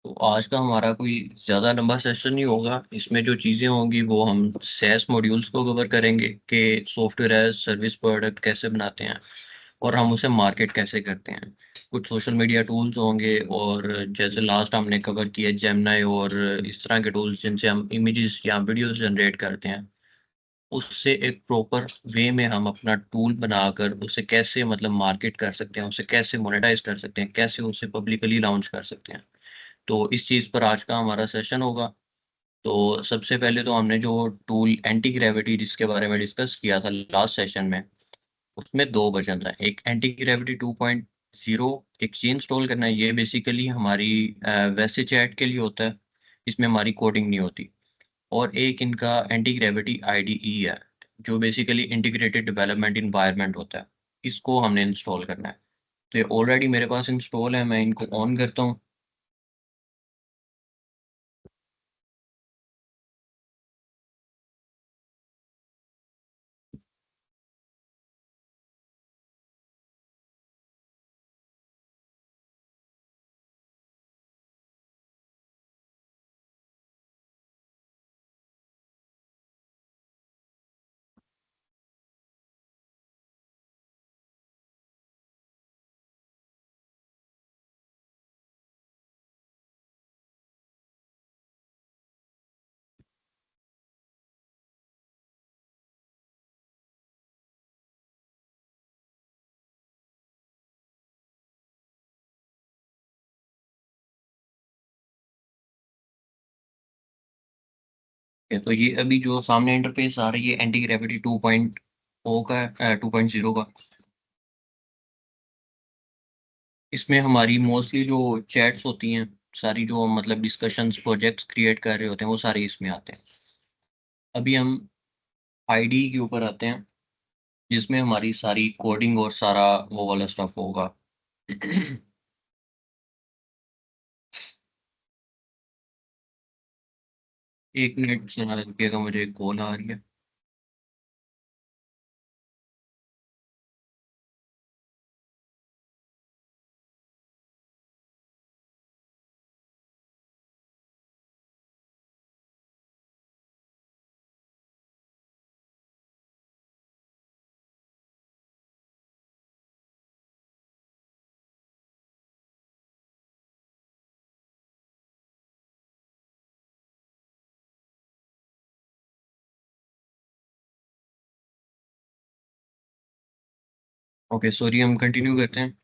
तो आज का हमारा कोई ज़्यादा लंबा सेशन नहीं होगा। इसमें जो चीज़ें होंगी वो हम SaaS मॉड्यूल्स को कवर करेंगे कि सॉफ्टवेयर एज सर्विस प्रोडक्ट कैसे बनाते हैं और हम उसे मार्केट कैसे करते हैं। कुछ सोशल मीडिया टूल्स होंगे और जैसे लास्ट हमने कवर किया जेमिनी और इस तरह के टूल्स जिनसे हम इमेजेस या वीडियोस जनरेट करते हैं। उससे एक प्रॉपर वे में हम अपना टूल बनाकर उसे कैसे मतलब मार्केट कर सकते हैं, उसे कैसे मोनेटाइज़ कर सकते हैं, कैसे उसे पब्लिकली लॉन्च कर सकते हैं। तो इस चीज़ पर आज का हमारा सेशन होगा। तो सबसे पहले तो हमने जो टूल एंटी ग्रेविटी जिसके बारे में डिस्कस किया था लास्ट सेशन में, उसमें 2 वर्ज़न था। एक एंटी ग्रेविटी 2.0 एक चेन इंस्टॉल करना है, ये बेसिकली हमारी वैसे चैट के लिए होता है, इसमें हमारी कोडिंग नहीं होती। और एक इनका एंटी ग्रेविटी आईडीई है, जो बेसिकली इंटीग्रेटेड डेवलपमेंट एनवायरनमेंट होता है। इसको हमने इंस्टॉल करना है। तो ये ऑलरेडी मेरे पास इंस्टॉल है, मैं इनको ऑन करता हूँ। तो ये अभी जो सामने इंटरफेस आ रही है एंटी ग्रेविटी 2.0 का 2.0 का। इसमें हमारी मोस्टली जो चैट्स होती हैं, सारी जो मतलब डिस्कशंस प्रोजेक्ट्स क्रिएट कर रहे होते हैं वो सारे इसमें आते हैं। अभी हम आईडी के ऊपर आते हैं, जिसमें हमारी सारी कोडिंग और सारा वो वाला स्टफ होगा। एक मिनट सुना रुकिएगा, मुझे एक कॉल आ रही है। ओके सॉरी, हम कंटिन्यू करते हैं।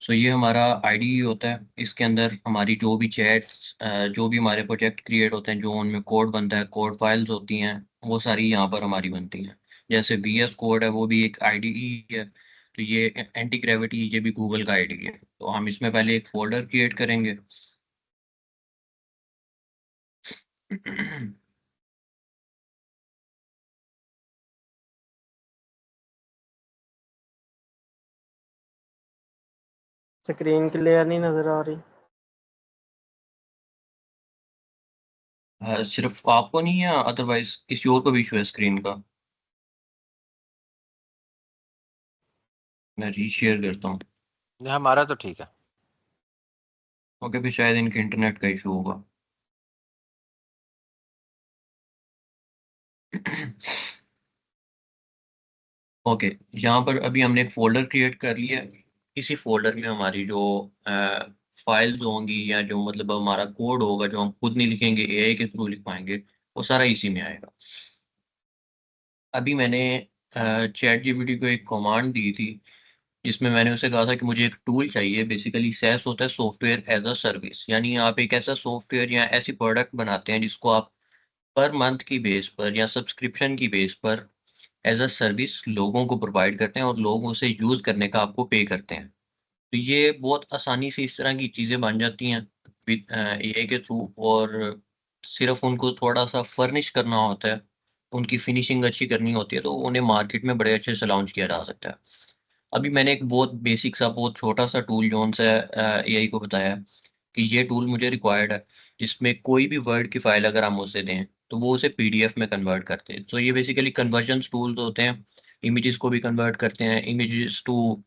सो ये हमारा आईडी होता है, इसके अंदर हमारी जो भी चैट्स जो भी हमारे प्रोजेक्ट क्रिएट होते हैं, जो उनमें कोड बनता है, कोड फाइल्स होती हैं, वो सारी यहाँ पर हमारी बनती हैं। जैसे VS कोड है, वो भी एक आईडी है। तो ये एंटी ग्रेविटी ये भी गूगल का आईडी है। तो हम इसमें पहले एक फोल्डर क्रिएट करेंगे। स्क्रीन क्लियर नहीं नजर आ रही। सिर्फ आपको नहीं है, अदरवाइज किसी और को भी इशू है स्क्रीन का? मैं रीशेयर करता हूँ। नहीं, हमारा तो ठीक है। ओके, फिर शायद इनके इंटरनेट का इशू होगा। ओके, यहाँ पर अभी हमने एक फ़ोल्डर क्रिएट कर लिया है। इसी फ़ोल्डर में हमारी जो फाइल्स होंगी या जो मतलब हमारा कोड होगा, जो हम खुद नहीं लिखेंगे, एआई के थ्रू लिखवाएँगे, वो सारा इसी में आएगा। अभी मैंने चैट जीपीटी को एक कमांड दी थी, जिसमें मैंने उसे कहा था कि मुझे एक टूल चाहिए। बेसिकली SaaS होता है सॉफ्टवेयर एज़ अ सर्विस, यानी आप एक ऐसा सॉफ्टवेयर या ऐसी प्रोडक्ट बनाते हैं जिसको आप पर मंथ की बेस पर या सब्सक्रिप्शन की बेस पर एज़ अ सर्विस लोगों को प्रोवाइड करते हैं और लोग उसे यूज़ करने का आपको पे करते हैं। तो ये बहुत आसानी से इस तरह की चीज़ें बन जाती हैं विद एआई के थ्रू, और सिर्फ़ उनको थोड़ा-सा फर्निश करना होता है, उनकी फिनिशिंग अच्छी करनी होती है, तो उन्हें मार्केट में बड़े अच्छे से लॉन्च किया जा सकता है। अभी मैंने एक बहुत बेसिक सा, बहुत छोटा-सा टूल जौन-सा एआई को बताया है कि ये टूल मुझे रिक्वायर्ड है, जिसमें कोई भी वर्ड की फ़ाइल अगर हम उसे दें, तो वो उसे पीडीएफ में कन्वर्ट करते हैं। तो ये बेसिकली कन्वर्जन्स टूल्स होते हैं, इमेजेस को भी कन्वर्ट करते हैं, इमेजेस टू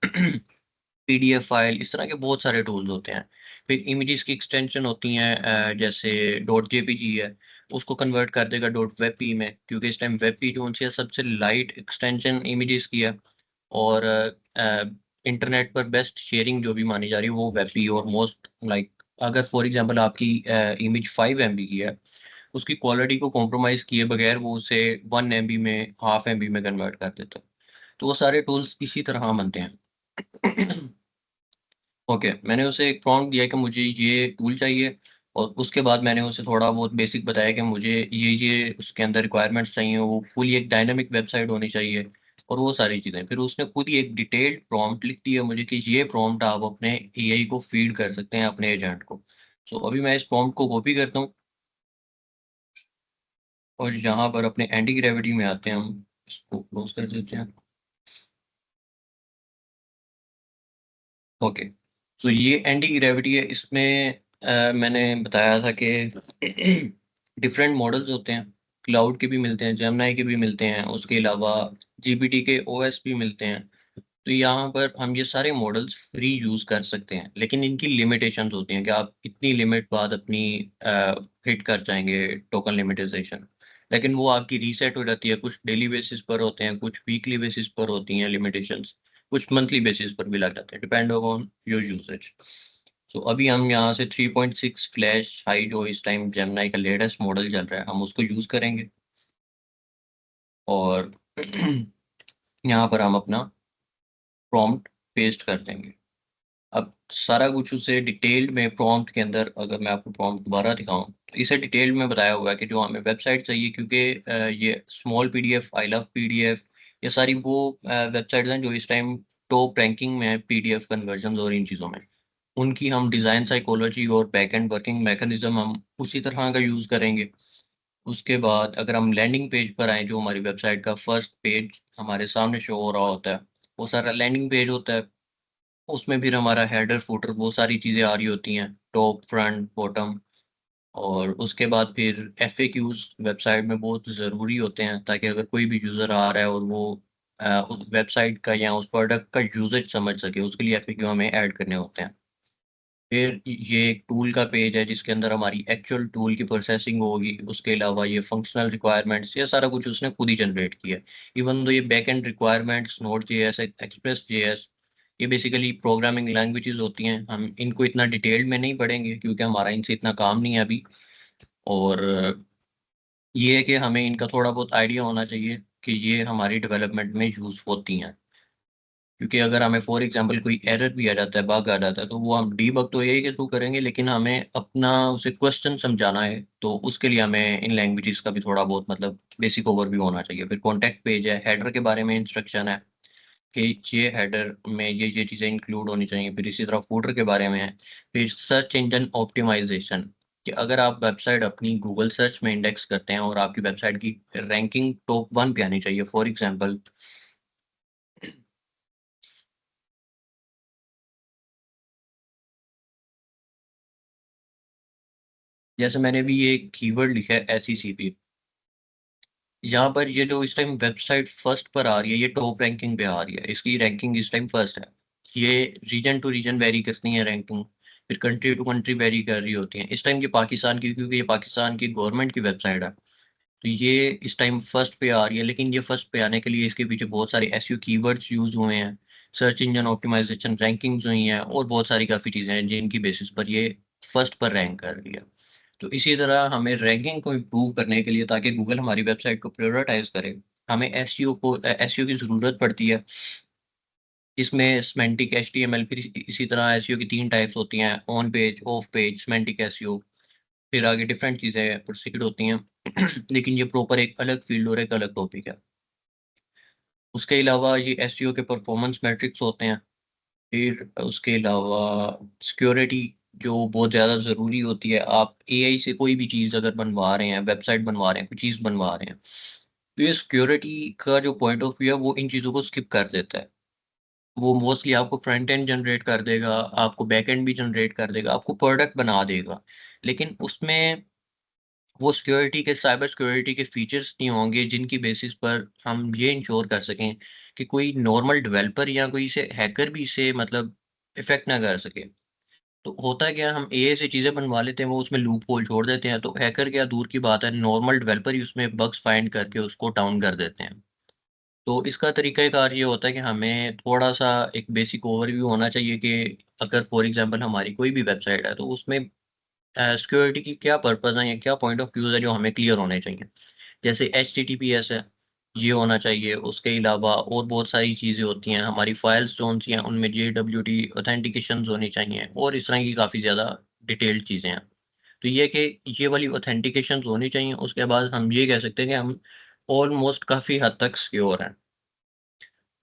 पीडीएफ फाइल, इस तरह के बहुत सारे टूल्स होते हैं। फिर इमेजेस की एक्सटेंशन होती हैं, जैसे .jpg है, उसको कन्वर्ट कर देगा .webp में, क्योंकि इस टाइम webp जो उनसे सबसे लाइट एक्सटेंशन इमेजेस की है, और इंटरनेट पर बेस्ट शेयरिंग जो भी मानी जा रही है वो webp, और मोस्ट लाइक अगर फॉर एग्जांपल आपकी इमेज 5 MB की है, उसकी क्वालिटी को कॉम्प्रोमाइज़ किए बगैर वो उसे 1 MB में, हाफ MB में कन्वर्ट कर देता है। तो वो सारे टूल्स इसी तरह बनते हैं। ओके, मैंने उसे एक प्रॉम्प्ट दिया कि मुझे ये टूल चाहिए, और उसके बाद मैंने उसे थोड़ा बहुत बेसिक बताया कि मुझे ये उसके अंदर रिक्वायरमेंट्स चाहिए, वो फुली एक डायनामिक वेबसाइट होनी चाहिए, और वो सारी चीज़ें। फिर उसने खुद ही एक डिटेल्ड प्रॉम्प्ट लिख दिया मुझे कि ये प्रॉम्प्ट आप अपने एआई को फीड कर सकते हैं, अपने एजेंट को। तो अभी मैं इस प्रॉम्प्ट को कॉपी करता हूँ, और यहाँ पर अपने एंटी ग्रेविटी में आते हैं, हम इसको क्लोज कर देते हैं। ओके, तो ये एंटी ग्रेविटी है, इसमें मैंने बताया था कि डिफरेंट मॉडल्स होते हैं, क्लाउड के भी मिलते हैं, जेमिनी के भी मिलते हैं, उसके अलावा जीपीटी के ओएस भी मिलते हैं। तो यहाँ पर हम ये सारे मॉडल्स फ्री यूज़ कर सकते हैं, लेकिन इनकी लिमिटेशंस होती हैं कि आप इतनी लिमिट बाद अपनी हिट कर जाएंगे टोकन लिमिटाइजेशन, लेकिन वो आपकी रीसेट हो जाती है। कुछ डेली बेसिस पर होते हैं, कुछ वीकली बेसिस पर होती हैं लिमिटेशंस, कुछ मंथली बेसिस पर भी लग जाते हैं, डिपेंड ऑन योर यूसेज। तो अभी हम यहाँ से 3.6 फ्लैश हाई, जो इस टाइम जेमिनी का लेटेस्ट मॉडल चल रहा है, हम उसको यूज़ करेंगे, और यहाँ पर हम अपना प्रॉम्प्ट पेस्ट कर देंगे। अब सारा कुछ उसे डिटेल्ड में प्रॉम्प्ट के अंदर, अगर मैं आपको प्रॉम्प्ट दोबारा दिखाऊं, तो इसे डिटेल्ड में बताया हुआ है कि जो हमें वेबसाइट चाहिए, क्योंकि ये small PDF, I love PDF, ये सारी वो वेबसाइट्स हैं जो इस टाइम टॉप रैंकिंग में है पीडीएफ कन्वर्जन और इन चीज़ों में। उनकी हम डिज़ाइन साइकोलॉजी और बैक एंड वर्किंग मैकेनिज्म हम उसी तरह का यूज़ करेंगे। उसके बाद अगर हम लैंडिंग पेज पर आएँ, जो हमारी वेबसाइट का फर्स्ट पेज हमारे सामने शो हो रहा होता है, वो सारा लैंडिंग पेज होता है। उसमें फिर हमारा हेडर, फुटर, वो सारी चीज़ें आ रही होती हैं, टॉप, फ्रंट, बॉटम, और उसके बाद फिर एफएक्यूज़ वेबसाइट में बहुत ज़रूरी होते हैं, ताकि अगर कोई भी यूज़र आ रहा है और वो उस वेबसाइट का या उस प्रोडक्ट का यूसेज समझ सके, उसके लिए एफएक्यू हमें ऐड करने होते हैं। फिर ये एक टूल का पेज है जिसके अंदर हमारी एक्चुअल टूल की प्रोसेसिंग होगी। उसके अलावा ये फंक्शनल रिक्वायरमेंट्स, ये सारा कुछ उसने खुद ही जनरेट किया है। इवन दो ये back and requirements, node JS, express JS, ये बेसिकली प्रोग्रामिंग लैंग्वेजेस होती हैं। हम इनको इतना डिटेल्ड में नहीं पढ़ेंगे, क्योंकि हमारा इनसे इतना काम नहीं है अभी। और ये है कि हमें इनका थोड़ा बहुत आइडिया होना चाहिए कि ये हमारी डेवलपमेंट में यूज़ होती हैं। क्योंकि अगर हमें फॉर एग्जांपल कोई एरर भी आ जाता है, बग आ जाता है, तो वो हम डीबग तो एआई के थ्रू करेंगे, लेकिन हमें अपना उसे क्वेश्चन समझाना है, तो उसके लिए हमें इन लैंग्वेजेस का भी थोड़ा बहुत मतलब बेसिक ओवरव्यू होना चाहिए। फिर कॉन्टैक्ट पेज है, हेडर के बारे में इंस्ट्रक्शन है कि ये हेडर में ये चीज़ें इंक्लूड होनी चाहिए। फिर इसी तरह फूटर के बारे में है। फिर सर्च इंजन ऑप्टिमाइजेशन, कि अगर आप वेबसाइट अपनी गूगल सर्च में इंडेक्स करते हैं और आपकी वेबसाइट की रैंकिंग टॉप 1 पे आनी चाहिए, फॉर एग्जाम्पल जैसे मैंने भी ये कीवर्ड लिखा है SECP, यहाँ पर ये जो इस टाइम वेबसाइट फर्स्ट पर आ रही है, ये टॉप रैंकिंग पे आ रही है, इसकी रैंकिंग इस टाइम फर्स्ट है। ये रीजन टू रीजन वेरी करती है रैंकिंग, फिर कंट्री टू कंट्री वेरी कर रही होती हैं। इस टाइम ये पाकिस्तान की, क्योंकि ये पाकिस्तान की गवर्नमेंट की वेबसाइट है, तो ये इस टाइम फर्स्ट पे आ रही है। लेकिन ये फर्स्ट पे आने के लिए इसके पीछे बहुत सारे एसईओ कीवर्ड्स यूज हुए हैं, सर्च इंजन ऑप्टिमाइजेशन रैंकिंग्स हुई हैं, और बहुत सारी काफ़ी चीज़ें हैं जिनकी बेसिस पर ये फर्स्ट पर रैंक कर रही है। तो इसी तरह हमें रैंकिंग को इम्प्रूव करने के लिए, ताकि गूगल हमारी वेबसाइट को प्रायोरिटाइज करे, हमें एसईओ की ज़रूरत पड़ती है। इसमें सिमेंटिक एचटीएमएल, फिर इसी तरह एसईओ की 3 टाइप्स होती हैं, on page, of page, semantic SEO, फिर आगे डिफरेंट चीज़ें प्रोसीड होती हैं। लेकिन ये प्रॉपर एक अलग फील्ड और एक अलग टॉपिक है। उसके अलावा ये एसईओ के परफॉर्मेंस मैट्रिक्स होते हैं। फिर उसके अलावा सिक्योरिटी, जो बहुत ज़्यादा ज़रूरी होती है। आप एआई से कोई भी चीज़ अगर बनवा रहे हैं, वेबसाइट बनवा रहे हैं, कोई चीज़ बनवा रहे हैं, तो ये सिक्योरिटी का जो पॉइंट ऑफ व्यू है वो इन चीज़ों को स्किप कर देता है। वो मोस्टली आपको फ्रंट एंड जनरेट कर देगा, आपको बैक एंड भी जनरेट कर देगा, आपको प्रोडक्ट बना देगा, लेकिन उसमें वो सिक्योरिटी के, साइबर सिक्योरिटी के फीचर्स नहीं होंगे जिनकी बेसिस पर हम ये इंश्योर कर सकें कि कोई नॉर्मल डेवलपर या कोई इसे हैकर भी इसे मतलब इफ़ेक्ट ना कर सके। तो होता है क्या, हम ए से चीज़ें बनवा लेते हैं, वो उसमें लूप होल छोड़ देते हैं, तो हैकर क्या दूर की बात है, नॉर्मल डेवलपर ही उसमें बग्स फाइंड करके उसको डाउन कर देते हैं। तो इसका तरीक़ाकार ये होता है कि हमें थोड़ा-सा एक बेसिक ओवरव्यू होना चाहिए कि अगर फॉर एग्ज़ाम्पल हमारी कोई भी वेबसाइट है, तो उसमें सिक्योरिटी की क्या पर्पज़ है या क्या पॉइंट ऑफ व्यू है जो हमें क्लियर होने चाहिए। जैसे एचटीटीपीएस है, ये होना चाहिए, उसके अलावा और बहुत सारी चीज़ें होती हैं, हमारी फाइल्स जो-सी हैं, उनमें जेडब्ल्यूटी ऑथेंटिकेशंस होनी चाहिए और इस तरह की काफ़ी ज़्यादा डिटेल्ड चीज़ें हैं। तो ये है कि ये वाली ऑथेंटिकेशंस होनी चाहिए, उसके बाद हम ये कह सकते हैं कि हम ऑलमोस्ट काफ़ी हद तक सिक्योर हैं।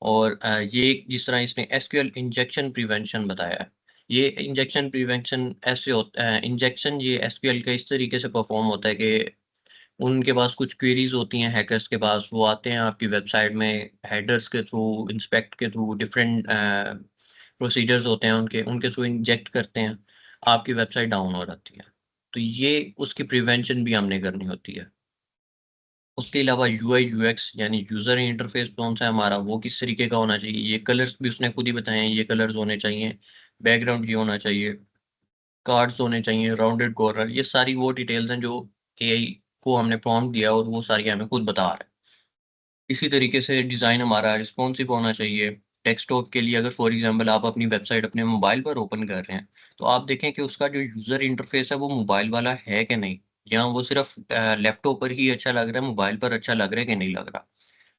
और ये जिस तरह इसने एसक्यूएल इंजेक्शन प्रिवेंशन बताया है, ये इंजेक्शन प्रिवेंशन ऐसे इंजेक्शन ये एसक्यूएल का इस तरीके से परफ़ॉर्म होता है कि उनके पास कुछ क्वेरीज़ होती हैं हैकर्स के पास, वो आते हैं आपकी वेबसाइट में हेडर्स के थ्रू, इंस्पेक्ट के थ्रू, डिफरेंट प्रोसीजर्स होते हैं उनके, उनके थ्रू इंजेक्ट करते हैं, आपकी वेबसाइट डाउन हो जाती है। तो ये उसकी प्रिवेंशन भी हमने करनी होती है। उसके अलावा यूआई यूएक्स यानी यूज़र इंटरफ़ेस कौन-सा है हमारा, वो किस तरीके का होना चाहिए, ये कलर्स भी उसने खुद ही बताए हैं, ये कलर्स होने चाहिए, बैकग्राउंड ये होना चाहिए, कार्ड्स होने चाहिए, राउंडेड कॉर्नर, ये सारी वो डिटेल्स हैं जो एआई को हमने प्रॉम्प्ट दिया और वो सारी हमें खुद बता रहा है। इसी तरीके से डिज़ाइन हमारा रिस्पॉन्सिव होना चाहिए। डेस्कटॉप के लिए अगर फॉर एग्ज़ाम्पल आप अपनी वेबसाइट अपने मोबाइल पर ओपन कर रहे हैं, तो आप देखें कि उसका जो यूज़र इंटरफ़ेस है वो मोबाइल वाला है कि नहीं? या वो सिर्फ़ लैपटॉप पर ही अच्छा लग रहा है, मोबाइल पर अच्छा लग रहा है कि नहीं लग रहा?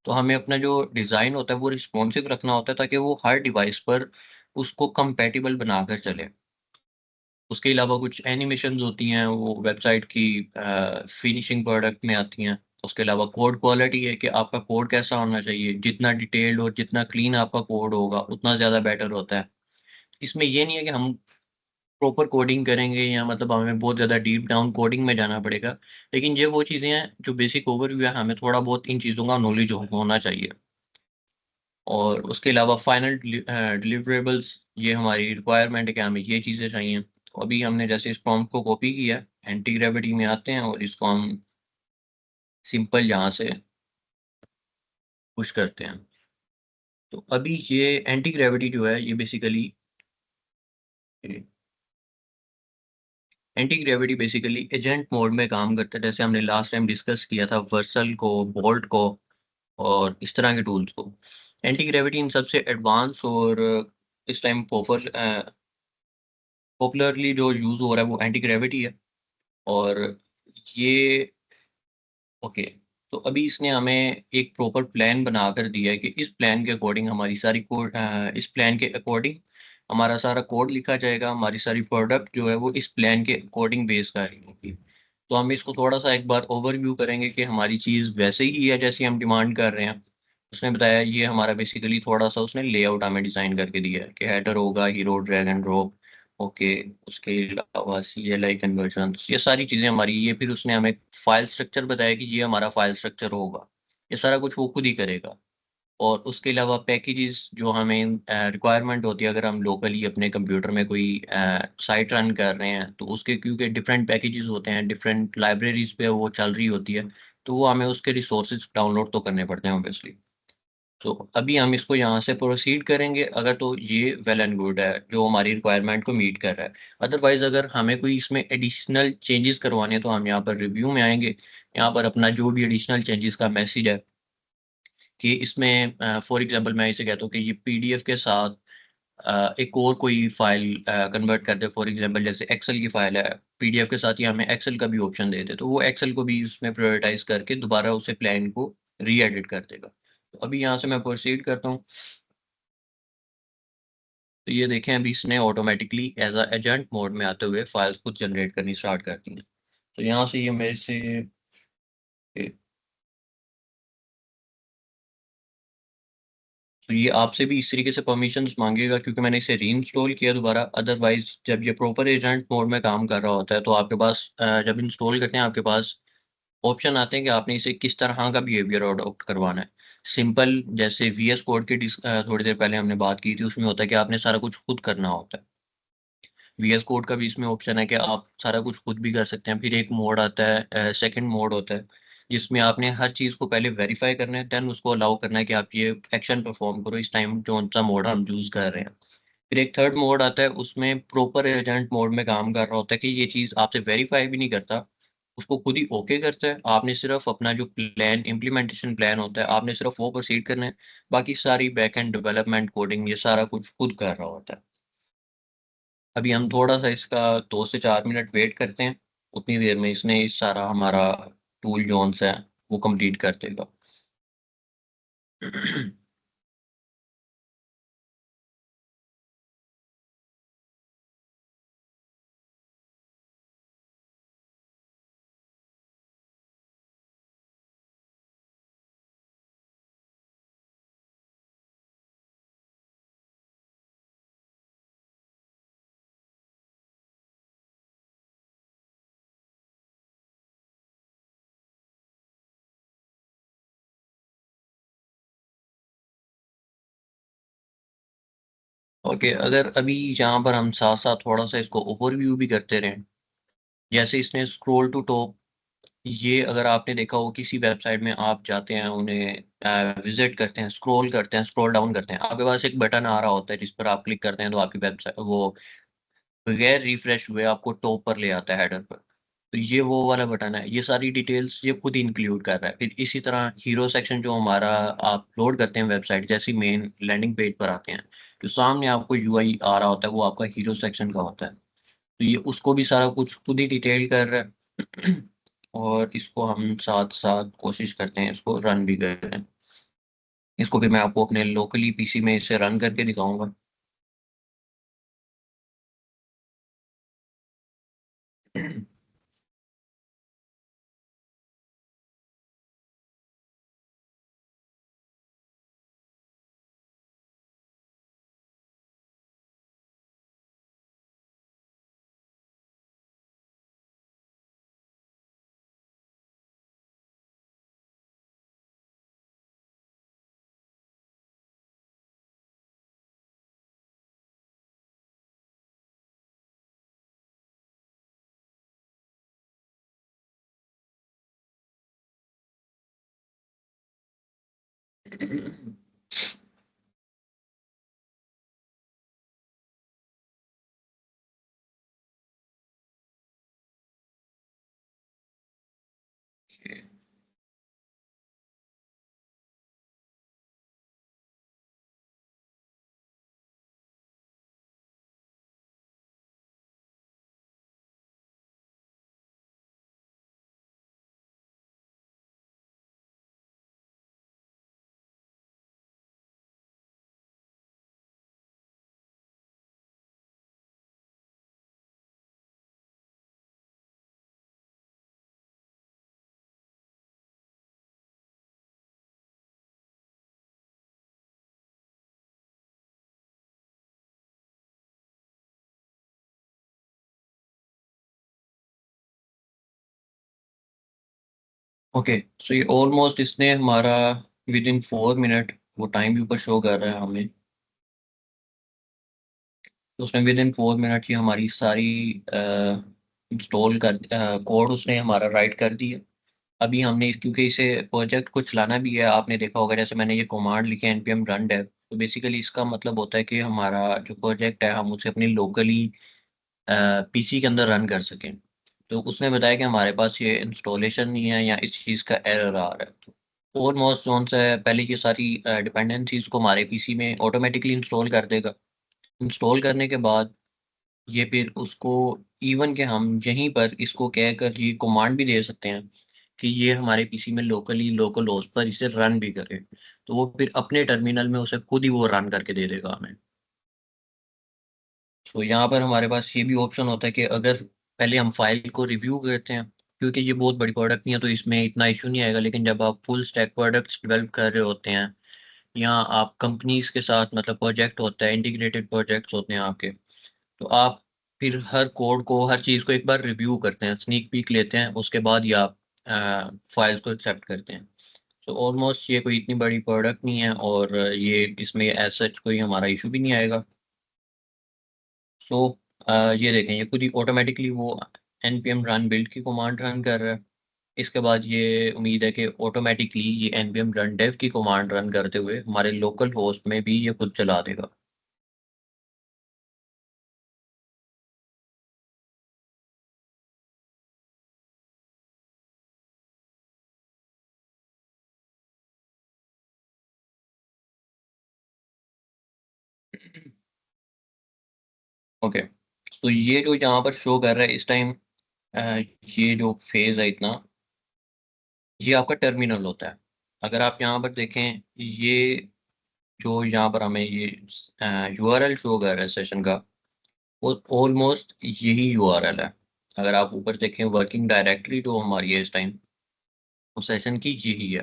तो हमें अपना जो डिज़ाइन होता है वो रिस्पॉन्सिव रखना होता है ताकि वो हर डिवाइस पर उसको कंपैटिबल बनाकर चले। उसके अलावा कुछ एनिमेशंस होती हैं, वो वेबसाइट की फिनिशिंग प्रोडक्ट में आती हैं। उसके अलावा कोड क्वालिटी है कि आपका कोड कैसा होना चाहिए, जितना डिटेल्ड और जितना क्लीन आपका कोड होगा, उतना ज़्यादा बेटर होता है। इसमें ये नहीं है कि हम प्रॉपर कोडिंग करेंगे या मतलब हमें बहुत ज़्यादा डीप डाउन कोडिंग में जाना पड़ेगा। लेकिन ये वो चीज़ें हैं, जो बेसिक ओवरव्यू है, हमें थोड़ा बहुत इन चीज़ों का नॉलेज होना चाहिए। और उसके अलावा फाइनल डिलिवरेबल्स, ये हमारी रिक्वायरमेंट है कि हमें ये चीज़ें चाहिए। तो अभी हमने जैसे इस प्रॉम्प्ट को कॉपी किया, एंटी ग्रेविटी में आते हैं और इसको हम सिंपल यहाँ से पुश करते हैं। तो अभी ये एंटी ग्रेविटी जो है, ये बेसिकली एजेंट मोड में काम करता है। जैसे हमने लास्ट टाइम डिस्कस किया था वर्सल को, बोल्ट को और इस तरह के टूल्स को। एंटी ग्रेविटी इन सबसे एडवांस और इस टाइम पॉपुलरली जो यूज़ हो रहा है वो एंटी ग्रेविटी है। और ये ओके, तो अभी इसने हमें एक प्रॉपर प्लान बनाकर दिया है कि इस प्लान के अकॉर्डिंग हमारी सारी इस प्लान के अकॉर्डिंग हमारा सारा कोड लिखा जाएगा, हमारी सारी प्रोडक्ट जो है वो इस प्लान के अकॉर्डिंग बेस कर रही होगी। तो हम इसको थोड़ा-सा एक बार ओवरव्यू करेंगे कि हमारी चीज़ वैसे ही है जैसी हम डिमांड कर रहे हैं। उसने बताया ये हमारा बेसिकली थोड़ा-सा उसने लेआउट हमें डिज़ाइन करके दिया है कि हेडर होगा, hero, drag and drop, okay. उसके अलावा सीएलआई कन्वर्जन्स, ये सारी चीज़ें हमारी, ये फिर उसने हमें फ़ाइल स्ट्रक्चर बताया कि ये हमारा फ़ाइल स्ट्रक्चर होगा। ये सारा कुछ वो खुद ही करेगा। और उसके अलावा पैकेजेज़ जो हमें रिक्वायरमेंट होती है, अगर हम लोकली अपने कंप्यूटर में कोई साइट रन कर रहे हैं, तो उसके क्योंकि डिफरेंट पैकेजेज़ होते हैं, डिफरेंट लाइब्रेरीज़ पे वो चल रही होती है, तो वो हमें उसके रिसोर्सेज़ डाउनलोड तो करने पड़ते हैं ऑब्वियसली। तो अभी हम इसको यहाँ से प्रोसीड करेंगे, अगर तो ये वेल एंड गुड है, जो हमारी रिक्वायरमेंट को मीट कर रहा है। अदरवाइज़ अगर हमें कोई इसमें एडिशनल चेंजेज़ करवाने हैं, तो हम यहाँ पर रिव्यू में आएँगे। यहाँ पर अपना जो भी एडिशनल चेंजेज़ का मैसेज है कि इसमें फॉर एग्ज़ाम्पल मैं इसे कहता हूँ कि ये पीडीएफ के साथ एक और कोई फ़ाइल कन्वर्ट कर दे, फॉर एग्ज़ाम्पल जैसे एक्सेल की फ़ाइल है, पीडीएफ के साथ ही हमें एक्सेल का भी ऑप्शन दे दे, तो वो एक्सेल को भी उसमें प्रायोरिटाइज़ करके दोबारा उसे प्लान को री-एडिट कर देगा। तो अभी यहाँ से मैं प्रोसीड करता हूँ। तो ये देखें, अभी इसने automatically as a agent mode में आते हुए फाइल्स खुद जनरेट करनी स्टार्ट कर दी हैं। तो यहाँ से ये मेरे से ए, तो ये आपसे भी इस तरीके से परमिशंस माँगेगा क्योंकि मैंने इसे रीइंस्टॉल किया दोबारा। अदरवाइज़ जब ये प्रॉपर एजेंट मोड में काम कर रहा होता है, तो आपके पास जब इंस्टॉल करते हैं आपके पास ऑप्शन आते हैं कि आपने इसे किस तरह का बिहेवियर अडॉप्ट करवाना है। सिंपल जैसे वीएस कोड की थोड़ी देर पहले हमने बात की थी, उसमें होता है कि आपने सारा कुछ खुद करना होता है। वीएस कोड का भी इसमें ऑप्शन है कि आप सारा कुछ खुद भी कर सकते हैं। फिर एक मोड आता है, सेकंड मोड होता है, जिसमें आपने हर चीज़ को पहले वेरीफ़ाई करना है, देन उसको अलाउ करना है कि आप ये एक्शन परफ़ॉर्म करो इस टाइम, कौन-सा मोड हम चूज़ कर रहे हैं। फिर एक थर्ड मोड आता है, उसमें प्रॉपर एजेंट मोड में काम कर रहा होता है कि ये चीज़ आपसे वेरीफाई भी नहीं करता, उसको खुद ही ओके करता है। आपने सिर्फ अपना जो प्लान इम्प्लीमेंटेशन प्लान होता है, आपने सिर्फ वो प्रोसीड करना है। बाकी सारी बैक एंड डेवलपमेंट कोडिंग ये सारा कुछ खुद कर रहा होता है। अभी हम थोड़ा सा इसका 2 से 4 मिनट वेट करते हैं, उतनी देर में इसने इस सारा हमारा टूल जोन्स है वो कंप्लीट कर देगा। ओके, अगर अभी यहाँ पर हम साथ साथ थोड़ा सा इसको ओवरव्यू भी करते रहें, जैसे इसने स्क्रॉल टू टॉप, ये अगर आपने देखा हो किसी वेबसाइट में आप जाते हैं, उन्हें विजिट करते हैं, स्क्रॉल करते हैं, स्क्रॉल डाउन करते हैं, आपके पास एक बटन आ रहा होता है जिस पर आप क्लिक करते हैं तो आपकी वेबसाइट वो बगैर रिफ्रेश हुए आपको टॉप पर ले आता है, हेडर पर। तो ये वो वाला बटन है, ये सारी डिटेल्स ये खुद इंक्लूड कर रहा है। फिर इसी तरह हीरो सेक्शन जो हमारा आप लोड करते हैं वेबसाइट, जैसे मेन लैंडिंग पेज पर आते हैं, जो सामने आपको यूआई आ रहा होता है वो आपका हीरो सेक्शन का होता है। तो ये उसको भी सारा कुछ खुद ही डिटेल कर रहा है। और इसको हम साथ साथ कोशिश करते हैं इसको रन भी करें। इसको भी मैं आपको अपने लोकली पीसी में इसे रन करके दिखाऊंगा। ओके, सो ये ऑलमोस्ट इसने हमारा विद इन 4 मिनट, वो टाइम भी ऊपर शो कर रहा है हमें, तो उसमें विद इन 4 मिनट ही हमारी सारी इंस्टॉल कर कोड उसने हमारा राइट कर दिया। अभी हमने क्योंकि इसे प्रोजेक्ट कुछ लाना भी है, आपने देखा होगा जैसे मैंने ये कमांड लिखे npm रन डेव, तो बेसिकली इसका मतलब होता है कि हमारा जो प्रोजेक्ट है हम उसे अपनी लोकली पीसी के अंदर रन कर सकें। तो उसने बताया कि हमारे पास ये इंस्टॉलेशन नहीं है या इस चीज़ का एरर आ रहा है। ऑलमोस्ट जोन से पहले ये सारी डिपेंडेंसीज को हमारे पीसी में ऑटोमेटिकली इंस्टॉल कर देगा। इंस्टॉल करने के बाद ये फिर उसको इवन के हम यहीं पर इसको कहकर ये कमांड भी दे सकते हैं कि ये हमारे पीसी में लोकली लोकल होस्ट पर इसे रन भी करे, तो वो फिर अपने टर्मिनल में उसे खुद ही वो रन करके दे देगा हमें। तो यहाँ पर हमारे पास ये भी ऑप्शन होता है कि अगर पहले हम फाइल को रिव्यू करते हैं, क्योंकि ये बहुत बड़ी प्रोडक्ट नहीं है तो इसमें इतना इशू नहीं आएगा, लेकिन जब आप फुल स्टैक प्रोडक्ट्स डेवलप कर रहे होते हैं या आप कंपनीज के साथ मतलब प्रोजेक्ट होता है, इंटीग्रेटेड प्रोजेक्ट्स होते हैं आपके, तो आप फिर हर कोड को हर चीज़ को एक बार रिव्यू करते हैं, स्नीक पीक लेते हैं, उसके बाद ही आप फाइल्स को एक्सेप्ट करते हैं। तो ऑलमोस्ट ये कोई इतनी बड़ी प्रोडक्ट नहीं है और ये इसमें एज सच कोई हमारा इशू भी नहीं आएगा। सो ये देखें, ये खुद ही ऑटोमेटिकली वो npm रन बिल्ड की कमांड रन कर रहा है। इसके बाद ये उम्मीद है कि ऑटोमेटिकली ये npm रन डेव की कमांड रन करते हुए हमारे लोकल होस्ट में भी ये खुद चला देगा। ओके, तो ये जो यहाँ पर शो कर रहा है इस टाइम, ये जो फेज है इतना, ये आपका टर्मिनल होता है। अगर आप यहाँ पर देखें, ये जो यहाँ पर हमें ये यूआरएल शो कर रहा है सेशन का, वो ऑलमोस्ट यही यूआरएल है। अगर आप ऊपर देखें वर्किंग डायरेक्टरी जो हमारी है इस टाइम, उस सेशन की यही है।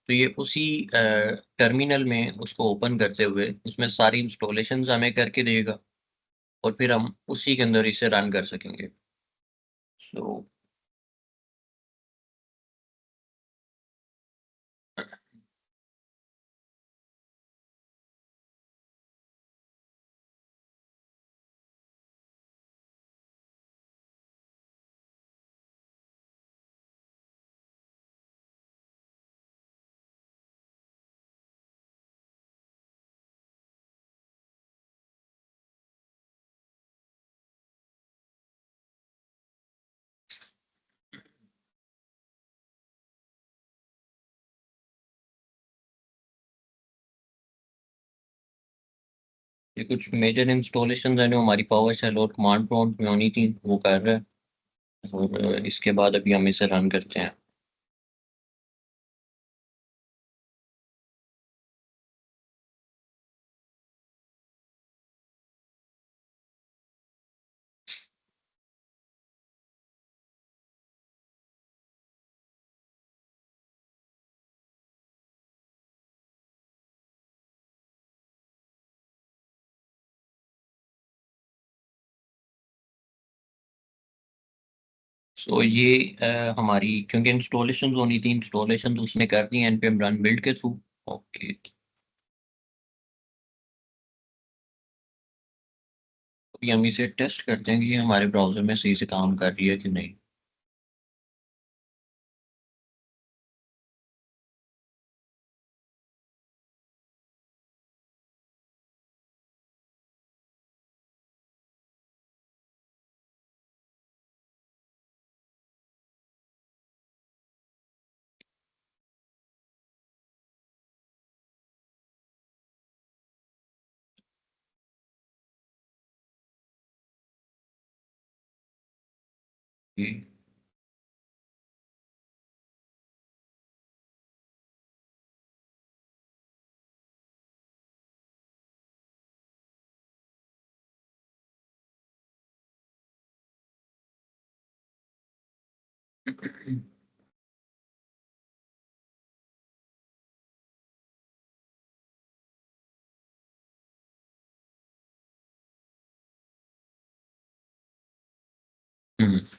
तो ये उसी टर्मिनल में उसको ओपन करते हुए उसमें सारी इंस्टॉलेशन हमें करके देगा, और फिर हम उसी के अंदर इसे रन कर सकेंगे। तो ये कुछ मेजर इंस्टॉलेशन है जो हमारी पावर शेल और कमांड प्रॉम्प्ट में होनी थी, वो कर रहा है। और इसके बाद अभी हम इसे रन करते हैं। सो ये हमारी क्योंकि इंस्टॉलेशन होनी थी, इंस्टॉलेशन तो उसने कर दी npm रन बिल्ड के थ्रू। ओके, अभी हम इसे टेस्ट करते हैं कि ये हमारे ब्राउजर में सही से काम कर रही है कि नहीं।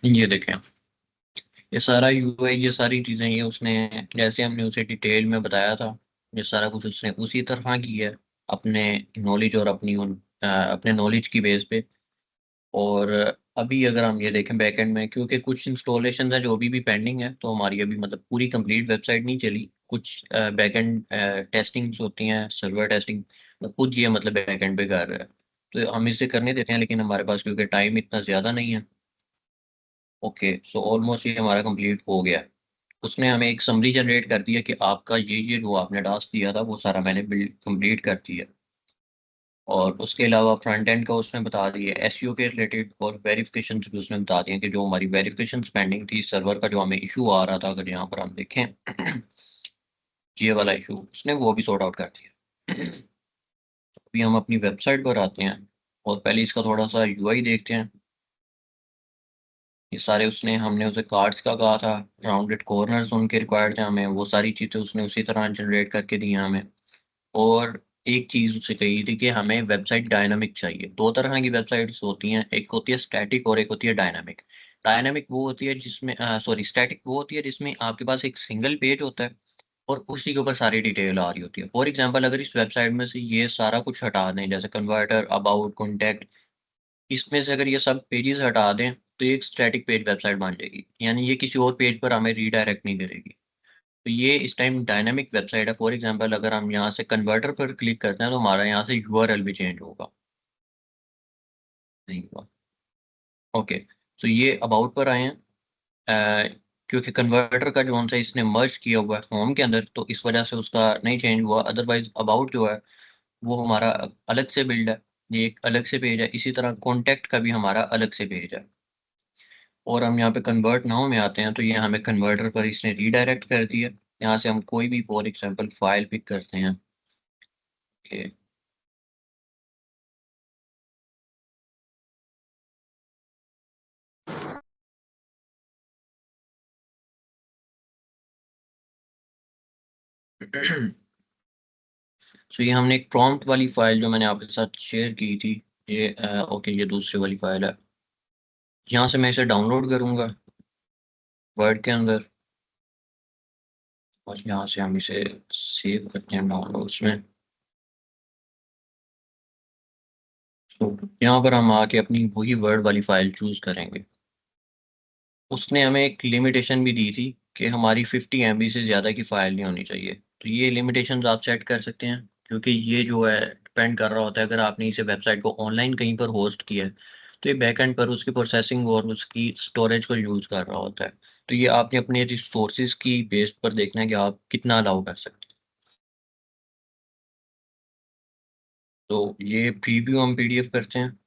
ये देखें, ये सारा यूआई, ये सारी चीज़ें, ये उसने जैसे हमने उसे डिटेल में बताया था, ये सारा कुछ उसने उसी तरह की है, अपने नॉलेज और अपने नॉलेज की बेस पे। और अभी अगर हम ये देखें बैकएंड में, क्योंकि कुछ इंस्टॉलेशन है जो अभी भी पेंडिंग है, तो हमारी अभी मतलब पूरी कंप्लीट वेबसाइट नहीं चली। कुछ बैकएंड टेस्टिंग्स होती हैं, सर्वर टेस्टिंग, तो खुद ये मतलब बैकएंड पे कर रहा है। तो हम इसे करने देते हैं, लेकिन हमारे पास क्योंकि टाइम इतना ज़्यादा नहीं है। ओके, सो ऑलमोस्ट ये हमारा कंप्लीट हो गया। उसने हमें एक समरी जनरेट कर दिया कि आपका ये जो आपने टास्क दिया था वो सारा मैंने बिल्ड कंप्लीट कर दिया। और उसके अलावा फ्रंट एंड का उसने बता दिया, एसईओ के रिलेटेड और वेरिफिकेशन भी उसने बता दिया कि जो हमारी वेरिफिकेशन पेंडिंग थी सर्वर का, जो हमें इशू आ रहा था, अगर यहाँ पर हम देखें ये वाला इशू उसने वो भी सॉर्ट आउट कर दिया। अभी हम अपनी वेबसाइट पर आते हैं और पहले इसका थोड़ा सा यूआई देखते हैं। ये सारे उसने हमने उसे कार्ड्स का कहा था, राउंडेड कॉर्नर्स उनके रिक्वायर्ड थे हमें, वो सारी चीज़ें उसने उसी तरह जनरेट करके दी हैं हमें। और एक चीज़ उससे कही थी कि हमें वेबसाइट डायनामिक चाहिए। दो तरह की वेबसाइट्स होती हैं, एक होती है स्टैटिक और एक होती है डायनामिक। डायनामिक वो होती है जिसमें सॉरी, स्टैटिक वो होती है जिसमें आपके पास एक सिंगल पेज होता है और उसी के ऊपर सारी डिटेल आ रही होती है। फॉर एग्जांपल, अगर इस वेबसाइट में से ये सारा कुछ हटा दें, जैसे कन्वर्टर, अबाउट, कॉन्टैक्ट, इसमें से अगर ये सब पेजेस हटा दें, तो ये एक स्टैटिक पेज वेबसाइट बन जाएगी, यानी ये किसी और पेज पर हमें रीडायरेक्ट नहीं करेगी। तो ये इस टाइम डायनामिक वेबसाइट है। फॉर एग्जांपल, अगर हम यहाँ से कन्वर्टर पर क्लिक करते हैं तो हमारा यहाँ से यूआरएल भी चेंज होगा। नहीं हुआ। ओके, तो ये अबाउट पर आए हैं। क्योंकि कन्वर्टर का जो सा इसने मर्ज किया हुआ है होम के अंदर, तो इस वजह से उसका नहीं चेंज हुआ। अदरवाइज अबाउट जो है वो हमारा अलग से बिल्ड है। ये एक अलग से पेज है। इसी तरह कॉन्टैक्ट का भी हमारा अलग से पेज है। और हम यहाँ पे कन्वर्ट नाउ में आते हैं तो ये हमें कन्वर्टर पर इसने रीडायरेक्ट कर दिया। यहाँ से हम कोई भी फॉर एग्जांपल फाइल पिक करते हैं कि तो ये हमने एक प्रॉम्प्ट वाली फाइल जो मैंने आपके साथ शेयर की थी, ये ओके ये दूसरी वाली फाइल है। यहाँ से मैं इसे डाउनलोड करूँगा वर्ड के अंदर, और यहाँ से हम इसे सेव करते हैं डाउनलोड्स में। तो यहाँ पर हम आके अपनी वही वर्ड वाली फाइल चूज़ करेंगे। उसने हमें एक लिमिटेशन भी दी थी कि हमारी 50 MB से ज़्यादा की फ़ाइल नहीं होनी चाहिए। तो ये लिमिटेशंस आप सेट कर सकते हैं, क्योंकि ये जो है डिपेंड कर रहा होता है, अगर आपने इसे वेबसाइट को ऑनलाइन कहीं पर होस्ट किया है तो ये बैकएंड पर उसकी प्रोसेसिंग और उसकी स्टोरेज को यूज़ कर रहा होता है। तो ये आपने अपने रिसोर्सेज की बेस पर देखना है कि आप कितना अलाउ कर सकते हैं। तो ये प्रीव्यू हम PDF करते हैं।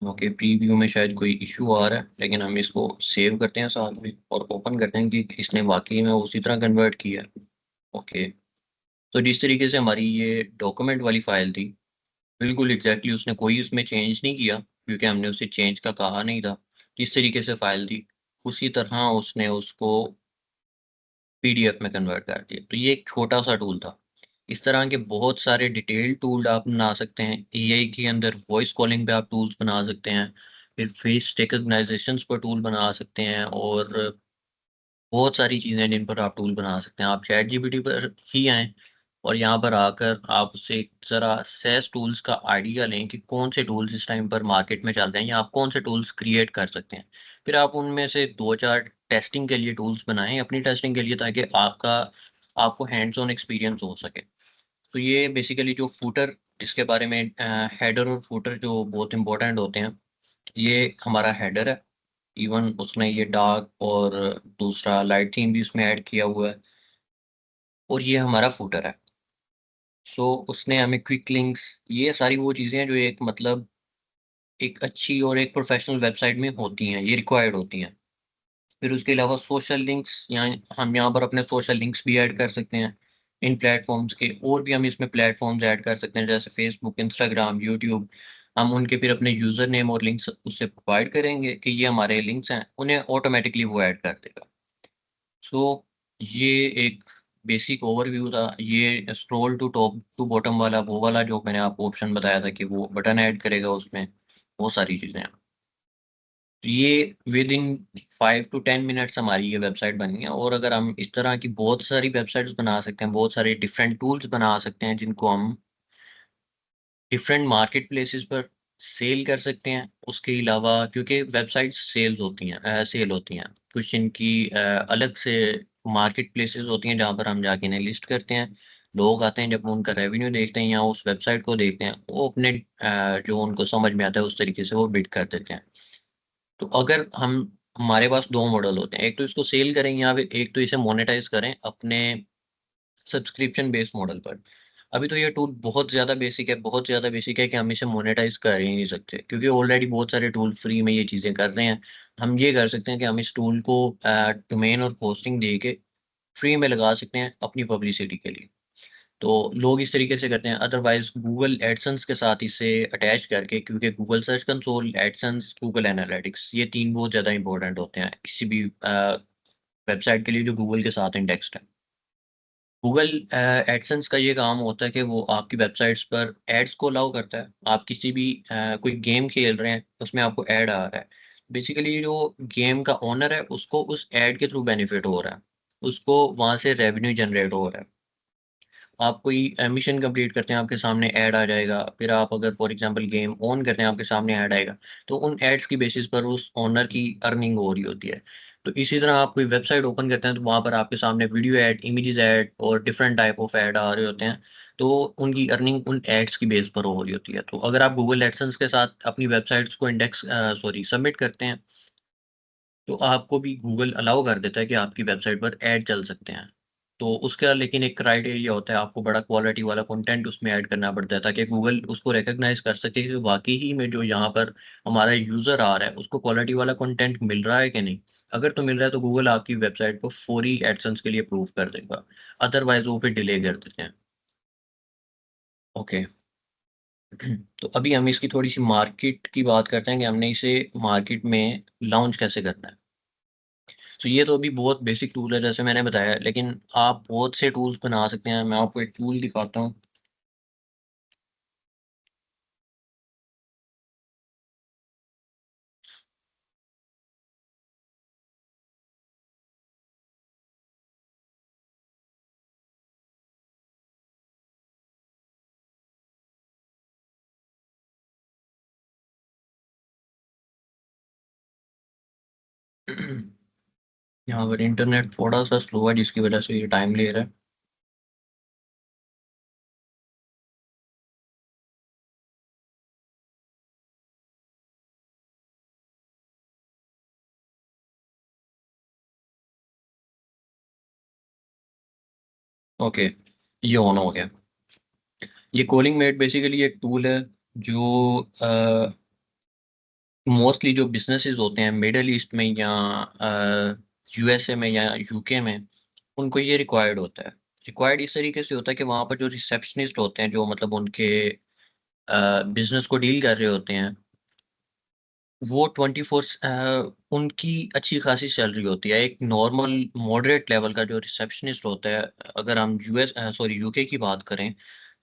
ओके, प्रीव्यू में शायद कोई इशू आ रहा है, लेकिन हम इसको सेव करते हैं साथ में और ओपन करते हैं कि इसने वाकई में उसी तरह कन्वर्ट किया है। ओके, तो जिस तरीके से हमारी ये डॉक्यूमेंट वाली फाइल थी, बिल्कुल एग्जैक्टली उसने कोई उसमें चेंज नहीं किया, क्योंकि हमने उसे चेंज का कहा नहीं था। जिस तरीके से फाइल थी उसी तरह उसने उसको PDF में कन्वर्ट कर दिया। तो ये एक छोटा सा टूल था। इस तरह के बहुत सारे डिटेल टूल आप बना सकते हैं। AI के अंदर वॉइस कॉलिंग पे आप टूल्स बना सकते हैं, फिर फेस रिकग्नाइजेशंस पर टूल बना सकते हैं, और बहुत सारी चीज़ें हैं जिन पर आप टूल बना सकते हैं। आप ChatGPT पर ही आएँ और यहाँ पर आकर आप उससे ज़रा SaaS टूल्स का आइडिया लें कि कौन से टूल्स इस टाइम पर मार्केट में चल रहे हैं, या आप कौन से टूल्स क्रिएट कर सकते हैं। फिर आप उनमें से 2-4 टेस्टिंग के लिए टूल्स बनाएँ, अपनी टेस्टिंग के लिए, ताकि आपको हैंड्स ऑन एक्सपीरियंस हो सके। तो ये बेसिकली जो फूटर, जिसके बारे में हेडर और फूटर जो बहुत इंपॉर्टेंट होते हैं, ये हमारा हेडर है। इवन उसने ये डार्क और दूसरा लाइट थीम भी उसमें ऐड किया हुआ है, और ये हमारा फूटर है। सो उसने हमें क्विक लिंक्स, ये सारी वो चीज़ें हैं जो एक मतलब एक अच्छी और एक प्रोफेशनल वेबसाइट में होती हैं, ये रिक्वायर्ड होती हैं। फिर उसके अलावा सोशल लिंक्स, यहाँ हम यहाँ पर अपने सोशल लिंक्स भी ऐड कर सकते हैं इन प्लेटफ़ॉर्म्स के, और भी हम इसमें प्लेटफ़ॉर्म्स ऐड कर सकते हैं जैसे फ़ेसबुक, इंस्टाग्राम, यूट्यूब। हम उनके फिर अपने यूज़र नेम और लिंक्स उससे प्रोवाइड करेंगे कि ये हमारे लिंक्स हैं, उन्हें ऑटोमैटिकली वो ऐड कर देगा। सो ये एक बेसिक ओवरव्यू था। ये scroll to top to bottom वाला वो वाला जो मैंने आपको ऑप्शन बताया था कि वो बटन ऐड करेगा उसमें, वो सारी चीज़ें हैं। तो ये विद इन 5 टू 10 मिनट्स हमारी ये वेबसाइट बनी है, और अगर हम इस तरह की बहुत सारी वेबसाइट्स बना सकते हैं, बहुत सारे डिफरेंट टूल्स बना सकते हैं जिनको हम डिफरेंट मार्केट प्लेसेस पर सेल कर सकते हैं। उसके अलावा क्योंकि वेबसाइट्स सेल होती हैं, कुछ इनकी अलग से मार्केट प्लेसेस होती हैं जहाँ पर हम जाके इन्हें लिस्ट करते हैं। लोग आते हैं, जब वो उनका रेवेन्यू देखते हैं या उस वेबसाइट को देखते हैं, वो अपने जो उनको समझ में आता है उस तरीके से वो बिड कर देते हैं। तो अगर हम हमारे पास 2 मॉडल होते हैं, एक तो इसको सेल करें या फिर एक तो इसे मोनेटाइज़ करें अपने सब्सक्रिप्शन बेस्ड मॉडल पर। अभी तो ये टूल बहुत ज़्यादा बेसिक है कि हम इसे मोनेटाइज़ कर ही नहीं सकते, क्योंकि ऑलरेडी बहुत सारे टूल फ्री में ये चीज़ें कर रहे हैं। हम ये कर सकते हैं कि हम इस टूल को डोमेन और होस्टिंग दे के फ्री में लगा सकते हैं अपनी पब्लिसिटी के लिए। तो लोग इस तरीके से करते हैं, अदरवाइज़ गूगल एडसेंस के साथ इसे अटैच करके, क्योंकि Google search console, AdSense, Google analytics, ये 3 बहुत ज़्यादा इंपॉर्टेंट होते हैं किसी भी वेबसाइट के लिए जो गूगल के साथ इंडेक्स्ड है। गूगल एडसेंस का ये काम होता है कि वो आपकी वेबसाइट्स पर एड्स को अलाउ करता है। आप किसी भी कोई गेम खेल रहे हैं, उसमें आपको ऐड आ रहा है। बेसिकली जो गेम का ओनर है, उसको उस ऐड के थ्रू बेनिफिट हो रहा है। उसको वहाँ से रेवेन्यू जनरेट हो रहा है। आप कोई मिशन कंप्लीट करते हैं, आपके सामने ऐड आ जाएगा। फिर आप अगर फॉर एग्ज़ाम्पल गेम ऑन करते हैं, आपके सामने ऐड आएगा। तो उन एड्स की बेसिस पर उस ओनर की अर्निंग हो रही होती है। तो इसी तरह आप कोई वेबसाइट ओपन करते हैं, तो वहाँ पर आपके सामने वीडियो ऐड, इमेजेस ऐड और डिफरेंट टाइप ऑफ ऐड आ रहे होते हैं। तो उनकी अर्निंग उन एड्स की बेस पर हो रही होती है। तो अगर आप गूगल एडसेंस के साथ अपनी वेबसाइट्स को सबमिट करते हैं, तो आपको भी गूगल अलाउ कर देता है कि आपकी वेबसाइट पर ऐड चल सकते हैं। तो उसका लेकिन एक क्राइटेरिया होता है, आपको बड़ा क्वालिटी वाला कंटेंट उसमें ऐड करना पड़ता है ताकि गूगल उसको रिकॉग्नाइज कर सके कि वाकई ही में जो यहाँ पर हमारा यूज़र आ रहा है उसको क्वालिटी वाला कंटेंट मिल रहा है कि नहीं। अगर तो मिल रहा है तो गूगल आपकी वेबसाइट को फौरी एडसेंस के लिए अप्रूव कर देगा, अदरवाइज वो फिर डिले कर देते हैं। ओके। तो अभी हम इसकी थोड़ी सी मार्केट की बात करते हैं कि हमने इसे मार्केट में लॉन्च कैसे करना है। तो ये तो अभी बहुत बेसिक टूल है जैसे मैंने बताया, लेकिन आप बहुत से टूल्स बना सकते हैं। मैं आपको एक टूल दिखाता हूँ। यहाँ पर इंटरनेट थोड़ा सा स्लो है जिसकी वजह से ये टाइम ले रहा है। ओके, ये ऑन हो गया। ये कॉलिंग मेट बेसिकली एक टूल है जो मोस्टली जो बिजनेसेस होते हैं मिडल ईस्ट में या यूएसए में या यूके में, उनको ये रिक्वायर्ड होता है। रिक्वायर्ड इस तरीके से होता है कि वहाँ पर जो रिसेप्शनिस्ट होते हैं जो मतलब उनके बिजनेस को डील कर रहे होते हैं, वो 24 उनकी अच्छी खासी सैलरी होती है। एक नॉर्मल मॉडरेट लेवल का जो रिसेप्शनिस्ट होता है, अगर हम यूके की बात करें,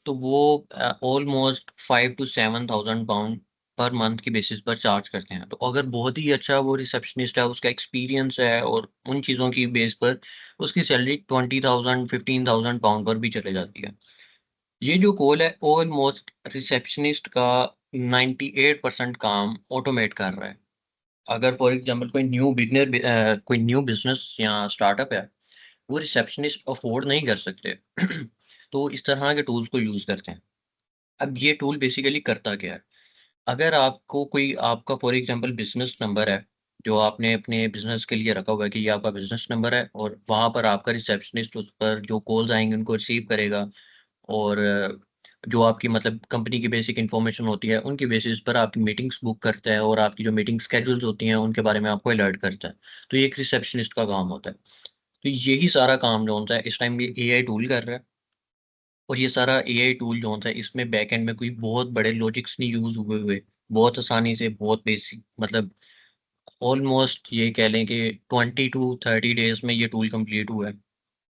तो वो almost 5 to 7,000 pound per month की बेसिस पर चार्ज करते हैं। तो अगर बहुत ही अच्छा वो रिसेप्शनिस्ट है, उसका एक्सपीरियंस है और उन चीज़ों की बेस पर उसकी सैलरी 20,000 15,000 पाउंड पर भी चले जाती है। ये जो कॉल है ऑलमोस्ट रिसेप्शनिस्ट का 98% काम ऑटोमेट कर रहा है। अगर फॉर एग्जांपल कोई न्यू बिज़नेस या स्टार्टअप है, वो रिसेप्शनिस्ट अफ़ोर्ड नहीं कर सकते। तो इस तरह के टूल्स को यूज़ करते हैं। अब ये टूल बेसिकली करता क्या है? अगर आपको कोई आपका फॉर एग्जांपल बिज़नेस नंबर है, जो आपने अपने बिज़नेस के लिए रखा हुआ है कि ये आपका बिज़नेस नंबर है और वहाँ पर आपका रिसेप्शनिस्ट उस पर जो कॉल्स आएँगे उनको रिसीव करेगा और जो आपकी मतलब कंपनी की बेसिक इन्फॉर्मेशन होती है, उनकी बेसिस पर आपकी मीटिंग्स बुक करता है और आपकी जो मीटिंग शेड्यूल्स होती हैं, उनके बारे में आपको अलर्ट करता है। तो ये एक रिसेप्शनिस्ट का काम होता है। तो यही सारा काम जो होता है इस टाइम ये एआई टूल कर रहा है। और ये सारा एआई टूल जो होता है इसमें बैकएंड में कोई बहुत बड़े लॉजिक्स नहीं यूज़ हुए हुए। बहुत आसानी से बहुत बेसिक मतलब ऑलमोस्ट ये कह लें कि 20 टू 30 डेज़ में ये टूल कंप्लीट हुआ है।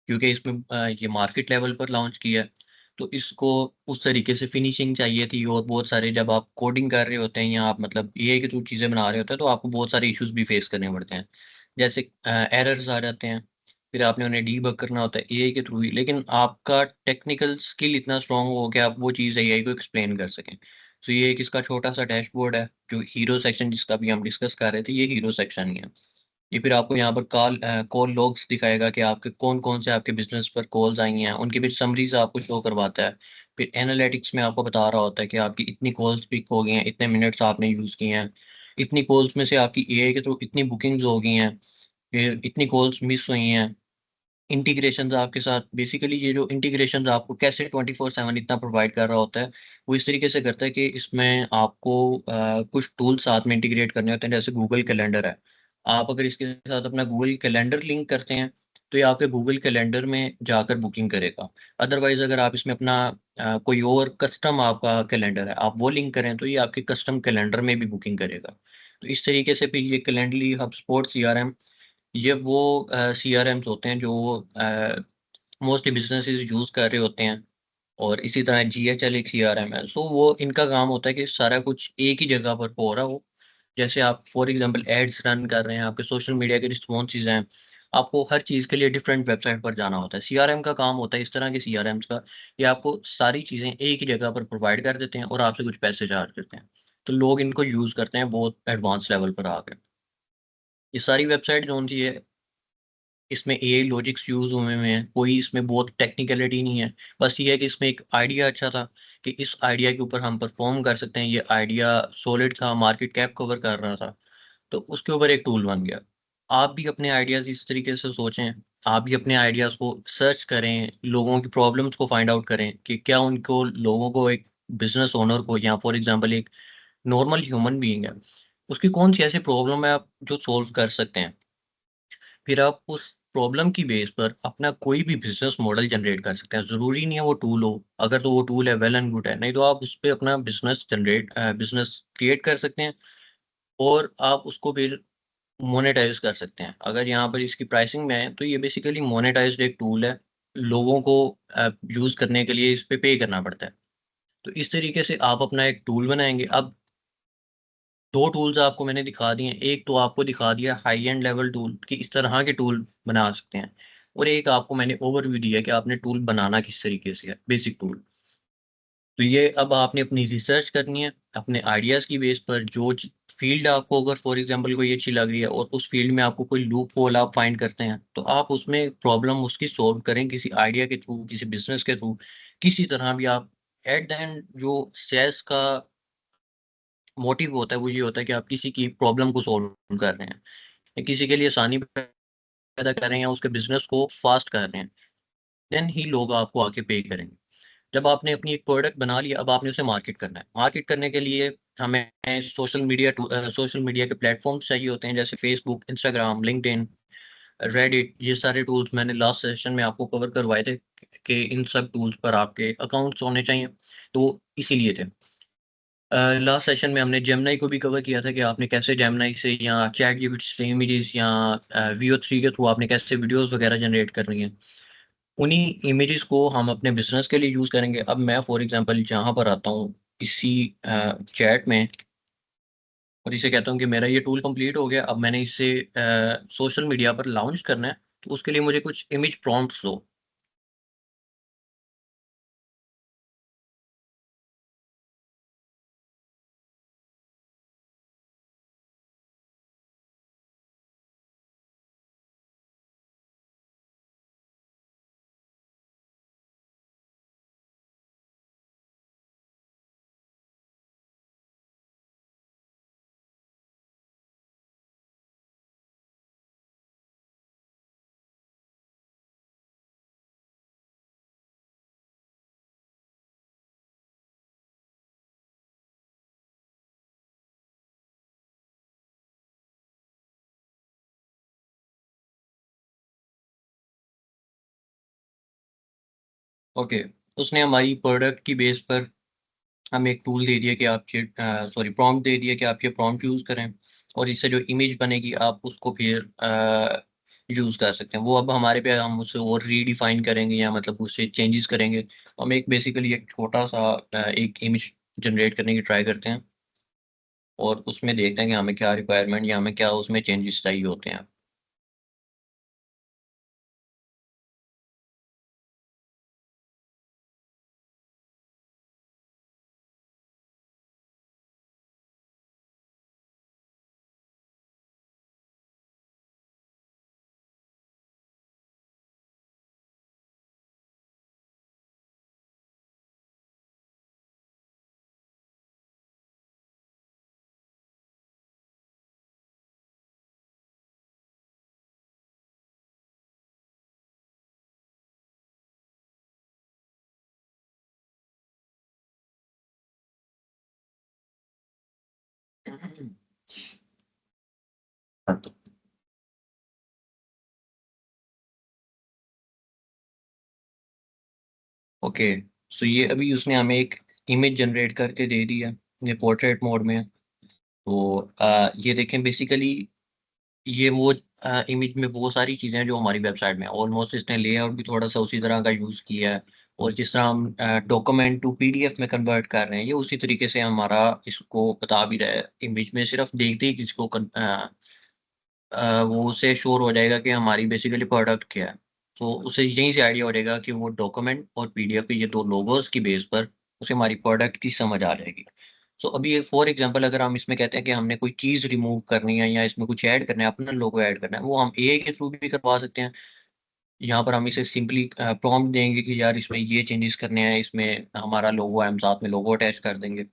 क्योंकि इसमें ये मार्केट लेवल पर लॉन्च किया है, तो इसको उस तरीके से फिनिशिंग चाहिए थी और बहुत सारे जब आप कोडिंग कर रहे होते हैं या आप मतलब एआई के थ्रू चीज़ें बना रहे होते हैं, तो आपको बहुत सारे इश्यूज़ भी फेस करने पड़ते हैं। जैसे एरर्स आ जाते हैं, फिर आपने उन्हें डीबग करना होता है एआई के थ्रू ही, लेकिन आपका टेक्निकल स्किल इतना स्ट्रॉन्ग हो कि आप वो चीज़ एआई को एक्सप्लेन कर सकें। तो ये एक इसका छोटा-सा डैशबोर्ड है, जो हीरो सेक्शन जिसका भी हम डिस्कस कर रहे थे, ये हीरो सेक्शन ही है। ये फिर आपको यहाँ पर कॉल लॉग्स दिखाएगा कि आपके कौन-कौन से आपके बिज़नेस पर कॉल्स आई हैं, उनकी फिर समरीज़ आपको शो करवाता है। फिर एनालिटिक्स में आपको बता रहा होता है कि आपकी इतनी कॉल्स पिक हो गई हैं, इतने मिनट्स आपने यूज़ किए हैं, इतनी कॉल्स में से आपकी एआई के थ्रू इतनी बुकिंग्स हो गई हैं, फिर इतनी कॉल्स मिस हुई हैं। इंटीग्रेशंस आपके साथ बेसिकली ये जो इंटीग्रेशंस आपको कैसे 24/7 इतना प्रोवाइड कर रहा होता है, वो इस तरीके से करता है कि इसमें आपको कुछ टूल्स साथ में इंटीग्रेट करने होते हैं, जैसे गूगल कैलेंडर है। आप अगर इसके साथ अपना गूगल कैलेंडर लिंक करते हैं, तो ये आपके गूगल कैलेंडर में जाकर बुकिंग करेगा। अदरवाइज़ अगर आप इसमें अपना कोई और कस्टम आपका कैलेंडर है, आप वो लिंक करें, तो ये आपके कस्टम कैलेंडर में भी बुकिंग करेगा। तो इस तरीके से फिर ये कैलेंडली हबस्पॉट सीआरएम, ये वो सीआरएम्स होते हैं जो मोस्टली बिज़नेसेस यूज़ कर रहे होते हैं और इसी तरह जीएचएल एक सीआरएम है। सो वो इनका काम होता है कि सारा कुछ एक ही जगह पर हो रहा हो। जैसे आप फॉर एग्ज़ाम्पल एड्स रन कर रहे हैं, आपके सोशल मीडिया के रिस्पॉन्सेज़ हैं, आपको हर चीज़ के लिए डिफरेंट वेबसाइट पर जाना होता है। सीआरएम का काम होता है इस तरह के सीआरएम्स का, ये आपको सारी चीज़ें एक ही जगह पर प्रोवाइड कर देते हैं और आपसे कुछ पैसे चार्ज करते हैं। तो लोग इनको यूज़ करते हैं बहुत एडवांस लेवल पर आके। ये सारी वेबसाइट जो-सी है, इसमें एआई लॉजिक्स यूज़ हुए हुए हैं, कोई इसमें बहुत टेक्निकैलिटी नहीं है। बस ये है कि इसमें एक आइडिया अच्छा था कि इस आइडिया के ऊपर हम परफ़ॉर्म कर सकते हैं। ये आइडिया सॉलिड था, मार्केट कैप कवर कर रहा था, तो उसके ऊपर एक टूल बन गया। आप भी अपने आइडियाज़ इस तरीके से सोचें आप भी अपने आइडियाज़ को सर्च करें, लोगों की प्रॉब्लम्स को फाइंड आउट करें कि क्या उनको लोगों को एक बिज़नेस ओनर को या फॉर एग्ज़ाम्पल एक नॉर्मल ह्यूमन बीइंग है, उसकी कौन-सी ऐसी प्रॉब्लम है आप जो सॉल्व कर सकते हैं। फिर आप उस प्रॉब्लम की बेस पर अपना कोई भी बिज़नेस मॉडल जनरेट कर सकते हैं। ज़रूरी नहीं है वो टूल हो, अगर तो वो टूल है वेल एंड गुड है, नहीं तो आप उस पे अपना बिज़नेस क्रिएट कर सकते हैं और आप उसको फिर मोनेटाइज़ कर सकते हैं। अगर यहाँ पर इसकी प्राइसिंग में है, तो ये बेसिकली मोनेटाइज़्ड एक टूल है। लोगों को यूज़ करने के लिए इस पे करना पड़ता है। तो इस तरीके से आप अपना एक टूल बनाएँगे। अब 2 टूल्स आपको मैंने दिखा दिए हैं। एक तो आपको दिखा दिया हाई एंड लेवल टूल कि इस तरह के टूल बना सकते हैं और एक आपको मैंने ओवरव्यू दिया कि आपने टूल बनाना किस तरीके से है, बेसिक टूल। तो ये अब आपने अपनी रिसर्च करनी है, अपने आइडियाज़ की बेस पर जो फ़ील्ड आपको अगर फॉर एग्ज़ाम्पल कोई अच्छी लग रही है और उस फ़ील्ड में आपको कोई लूप होल आप फाइंड करते हैं, तो आप उसमें प्रॉब्लम उसकी सॉल्व करें किसी आइडिया के थ्रू, किसी बिज़नेस के थ्रू, किसी तरह भी आप एट द एंड जो सेल्स का मोटिव होता है, वो ये होता है कि आप किसी की प्रॉब्लम को सॉल्व कर रहे हैं या किसी के लिए आसानी पैदा कर रहे हैं या उसके बिज़नेस को फ़ास्ट कर रहे हैं, देन ही लोग आपको आके पे करेंगे। जब आपने अपनी एक प्रोडक्ट बना लिया, अब आपने उसे मार्केट करना है। मार्केट करने के लिए हमें सोशल मीडिया के प्लेटफ़ॉर्म्स चाहिए होते हैं, जैसे फ़ेसबुक, इंस्टाग्राम, लिंक्डइन, रेडिट, ये सारे टूल्स मैंने लास्ट सेशन में आपको कवर करवाए थे कि इन सब टूल्स पर आपके अकाउंट्स होने चाहिए, तो इसीलिए थे। लास्ट सेशन में हमने जेमिनी को भी कवर किया था कि आपने कैसे जेमिनी से या चैटजीपीटी से इमेजेस या वीओ 3 के थ्रू आपने कैसे वीडियोज़ वगैरह जनरेट करनी है। उन्हीं इमेजेस को हम अपने बिज़नेस के लिए यूज़ करेंगे। अब मैं फॉर एग्ज़ाम्पल जहाँ पर आता हूँ इसी चैट में और इसे कहता हूँ कि मेरा ये टूल कंप्लीट हो गया, अब मैंने इसे सोशल मीडिया पर लॉन्च करना है, तो उसके लिए मुझे कुछ इमेज प्रॉम्प्ट्स दो। ओके, उसने हमारी प्रोडक्ट की बेस पर हमें एक टूल दे दिया कि आप ये प्रॉम्प्ट दे दिया कि आप ये प्रॉम्प्ट यूज़ करें और इससे जो इमेज बनेगी आप उसको फिर यूज़ कर सकते हैं। वो अब हमारे पे हम उसे और रीडिफाइन करेंगे या मतलब उससे चेंजेस करेंगे। हम एक बेसिकली एक छोटा-सा एक इमेज जनरेट करने की ट्राई करते हैं और उसमें देखते हैं कि हमें क्या रिक्वायरमेंट या हमें क्या उसमें चेंजेस चाहिए होते हैं। ओके, सो ये अभी उसने हमें एक इमेज जनरेट करके दे दी है, ये पोर्ट्रेट मोड में है। तो ये देखें बेसिकली ये वो इमेज में वो सारी चीज़ें हैं जो हमारी वेबसाइट में हैं। ऑलमोस्ट इसने लेआउट भी थोड़ा-सा उसी तरह का यूज़ किया है और जिस तरह हम डॉक्यूमेंट टू पीडीएफ में कन्वर्ट कर रहे हैं, ये उसी तरीके से हमारा इसको बता भी रहा है। इमेज में सिर्फ़ देखते ही किसी को वो उसे श्योर हो जाएगा कि हमारी बेसिकली प्रोडक्ट क्या है। तो उसे यहीं से आइडिया हो जाएगा कि वो डॉक्यूमेंट और पीडीएफ के ये 2 लोगोज़ की बेस पर उसे हमारी प्रोडक्ट की समझ आ जाएगी। सो अभी एक फॉर एग्ज़ाम्पल अगर हम इसमें कहते हैं कि हमने कोई चीज़ रिमूव करनी है या इसमें कुछ ऐड करना है, अपना लोगो ऐड करना है, वो हम एआई के थ्रू भी करवा सकते हैं। यहाँ पर हम इसे सिंपली प्रॉम्प्ट देंगे कि यार इसमें ये चेंजेस करने हैं, इसमें हमारा लोगो है, हम साथ में लोगो अटैच कर देंगे।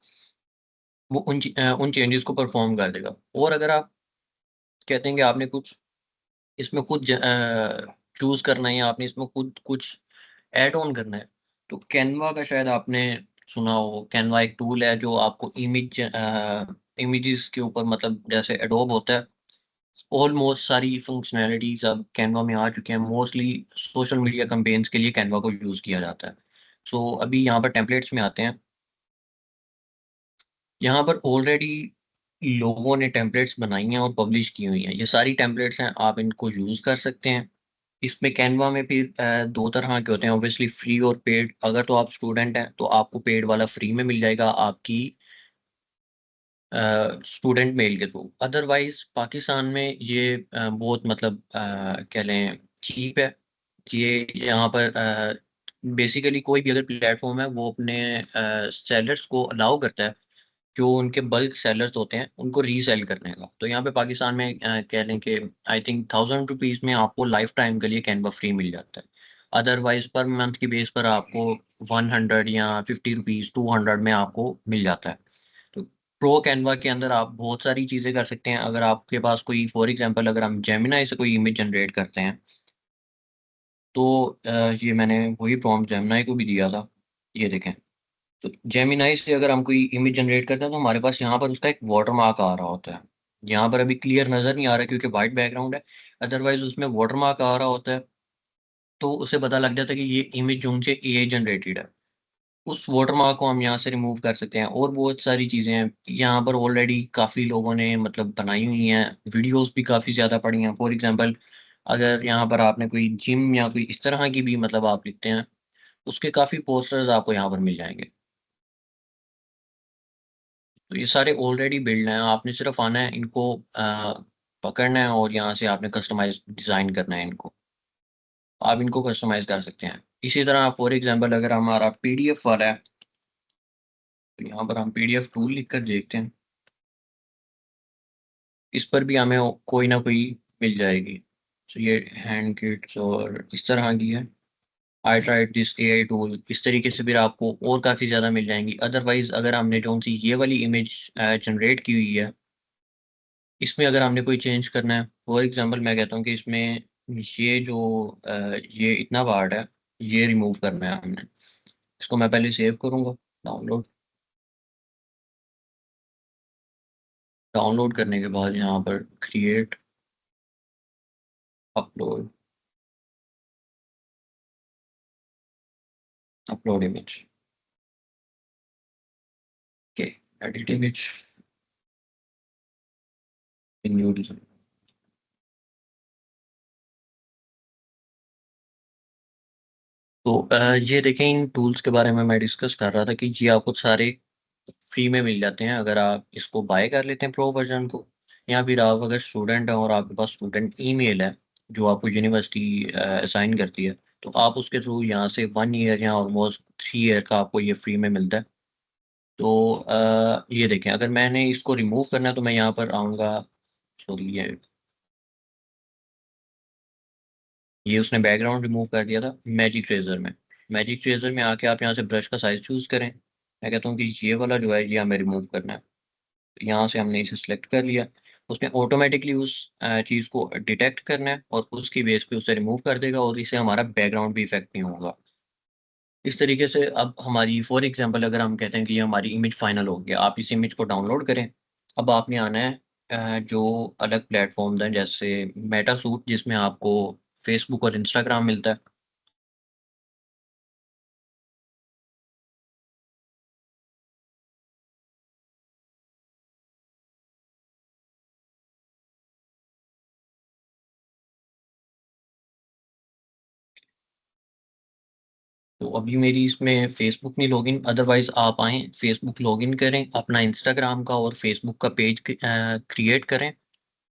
वो उन चेंजेस को परफ़ॉर्म कर देगा। और अगर आप कहते हैं कि आपने कुछ इसमें खुद चूज़ करना है या आपने इसमें खुद कुछ ऐड ऑन करना है। तो कैनवा का शायद आपने सुना हो, कैनवा एक टूल है जो आपको इमेजेस के ऊपर मतलब जैसे एडोब होता है, ऑलमोस्ट सारी फंक्शनैलिटीज़ अब कैनवा में आ चुके हैं। मोस्टली सोशल मीडिया कैम्पेन्स के लिए कैनवा को यूज़ किया जाता है। सो अभी यहाँ पर टेम्पलेट्स में आते हैं। यहाँ पर ऑलरेडी लोगों ने टेम्पलेट्स बनाई हैं और पब्लिश की हुई हैं। ये सारी टेम्पलेट्स हैं, आप इनको यूज़ कर सकते हैं। इसमें कैनवा में फिर 2 तरह के होते हैं ऑब्वियसली, फ्री और पेड। अगर तो आप स्टूडेंट हैं, तो आपको पेड वाला फ्री में मिल जाएगा आपकी स्टूडेंट मेल के थ्रू। अदरवाइज़ पाकिस्तान में ये बहुत मतलब कह लें चीप है। ये यहाँ पर बेसिकली कोई भी अगर प्लेटफ़ॉर्म है वो अपने सेलर्स को अलाउ करता है, जो उनके बल्क सेलर्स होते हैं, उनको रीसेल करने का। तो यहाँ पे पाकिस्तान में कह लें कि आई थिंक ₹1000 में आपको लाइफ़ टाइम के लिए कैनवा फ्री मिल जाता है। अदरवाइज़ पर मंथ की बेस पर आपको 100 या ₹50 200 में आपको मिल जाता है। तो प्रो कैनवा के अंदर आप बहुत सारी चीज़ें कर सकते हैं। अगर आपके पास कोई फॉर एग्ज़ाम्पल अगर हम जेमिनी से कोई इमेज जनरेट करते हैं, तो ये मैंने वही प्रॉम्प्ट जेमिनी को भी दिया था। ये देखें। तो जेमिनी से अगर हम कोई इमेज जनरेट करते हैं, तो हमारे पास यहाँ पर उसका एक वाटरमार्क आ रहा होता है। यहाँ पर अभी क्लियर नज़र नहीं आ रहा क्योंकि व्हाइट बैकग्राउंड है। अदरवाइज़ उसमें वाटरमार्क आ रहा होता है, तो उसे पता लग जाता है कि ये इमेज जो उनसे एआई जनरेटेड है। उस वाटरमार्क को हम यहाँ से रिमूव कर सकते हैं और बहुत सारी चीज़ें हैं। यहाँ पर ऑलरेडी काफ़ी लोगों ने मतलब बनाई हुई हैं, वीडियोज़ भी काफ़ी ज़्यादा पड़ी हैं। फॉर एग्ज़ाम्पल अगर यहाँ पर आपने कोई जिम या कोई इस तरह की भी मतलब आप लिखते हैं, उसके काफ़ी पोस्टर्स आपको यहाँ पर मिल जाएँगे। तो ये सारे ऑलरेडी बिल्ड हैं, आपने सिर्फ़ आना है इनको पकड़ना है और यहाँ से आपने कस्टमाइज़ डिज़ाइन करना है इनको। आप इनको कस्टमाइज़ कर सकते हैं। इसी तरह फॉर एग्ज़ाम्पल अगर हमारा पीडीएफ वाला है, तो यहाँ पर हम पीडीएफ टूल लिख कर देखते हैं। इस पर भी हमें कोई ना कोई मिल जाएगी। तो ये हैंड किट्स और इस तरह की है। I tried this AI tool, इस तरीके से भी आपको और काफ़ी ज़्यादा मिल जाएँगी। अदरवाइज़ अगर हमने कौन-सी ये वाली इमेज जनरेट की हुई है, इसमें अगर हमने कोई चेंज करना है, फॉर एग्ज़ाम्पल मैं कहता हूँ कि इसमें ये जो ये इतना पार्ट है, ये रिमूव करना है हमने। इसको मैं पहले सेव करूँगा, डाउनलोड डाउनलोड करने के बाद यहाँ पर create, upload, upload image, okay, edit image, new design. तो ये देखें इन टूल्स के बारे में मैं डिस्कस कर रहा था कि ये आपको सारे फ्री में मिल जाते हैं अगर आप इसको बाय कर लेते हैं प्रो वर्ज़न को, या फिर आप अगर स्टूडेंट हैं और आपके पास स्टूडेंट ईमेल है, जो आपको यूनिवर्सिटी असाइन करती है, तो आप उसके थ्रू यहाँ से 1 ईयर या ऑलमोस्ट 3 ईयर का आपको ये फ्री में मिलता है। तो ये देखें अगर मैंने इसको रिमूव करना है तो मैं यहाँ पर आऊँगा, सॉरी ये उसने बैकग्राउंड रिमूव कर दिया था मैजिक ट्रेज़र में। मैजिक ट्रेज़र में आके आप यहाँ से ब्रश का साइज़ चूज़ करें। मैं कहता हूँ कि ये वाला जो है ये हमें रिमूव करना है। तो यहाँ से हमने इसे सिलेक्ट कर लिया। उसने ऑटोमैटिकली उस चीज़ को डिटेक्ट करना है और उसकी बेस पे उसे रिमूव कर देगा और इससे हमारा बैकग्राउंड भी इफ़ेक्ट नहीं होगा। इस तरीके से अब हमारी फॉर एग्ज़ाम्पल अगर हम कहते हैं कि ये हमारी इमेज फाइनल हो गया, आप इस इमेज को डाउनलोड करें। अब आपने आना है जो अलग प्लेटफ़ॉर्म्स हैं जैसे मेटासूट जिसमें आपको फ़ेसबुक और इंस्टाग्राम मिलता है। तो अभी मेरी इसमें फ़ेसबुक नहीं लॉगिन, अदरवाइज़ आप आएँ फ़ेसबुक लॉगिन करें, अपना इंस्टाग्राम का और फ़ेसबुक का पेज क्रिएट करें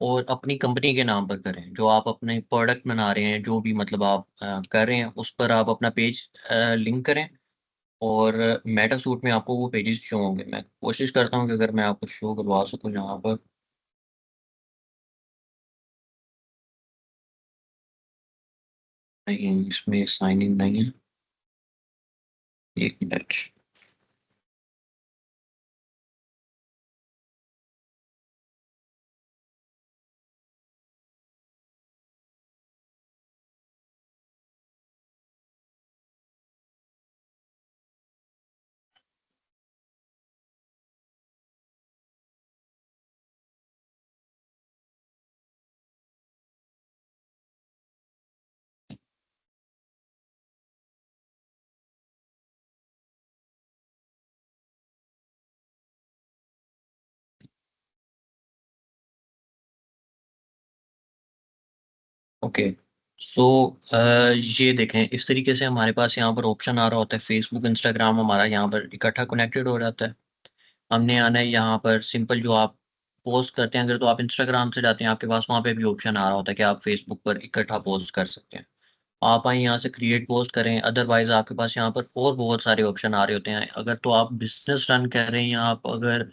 और अपनी कंपनी के नाम पर करें। जो आप अपने प्रोडक्ट बना रहे हैं, जो भी मतलब आप कर रहे हैं, उस पर आप अपना पेज लिंक करें और मेटासूट में आपको वो पेजेज़ शो होंगे। मैं कोशिश करता हूँ कि अगर मैं आपको शो करवा सकूँ यहाँ पर। नहीं, इसमें साइन इन नहीं है। 1 मिनट। ओके। सो ये देखें, इस तरीके से हमारे पास यहाँ पर ऑप्शन आ रहा होता है। फेसबुक, इंस्टाग्राम हमारा यहाँ पर इकट्ठा कनेक्टेड हो जाता है। हमने आना है यहाँ पर, सिंपल जो आप पोस्ट करते हैं, अगर तो आप इंस्टाग्राम से जाते हैं आपके पास वहाँ पे भी ऑप्शन आ रहा होता है कि आप फेसबुक पर इकट्ठा पोस्ट कर सकते हैं। आप आए यहाँ से क्रिएट पोस्ट करें, अदरवाइज आपके पास यहाँ पर और बहुत सारे ऑप्शन आ रहे होते हैं। अगर तो आप बिजनेस रन कर रहे हैं या आप अगर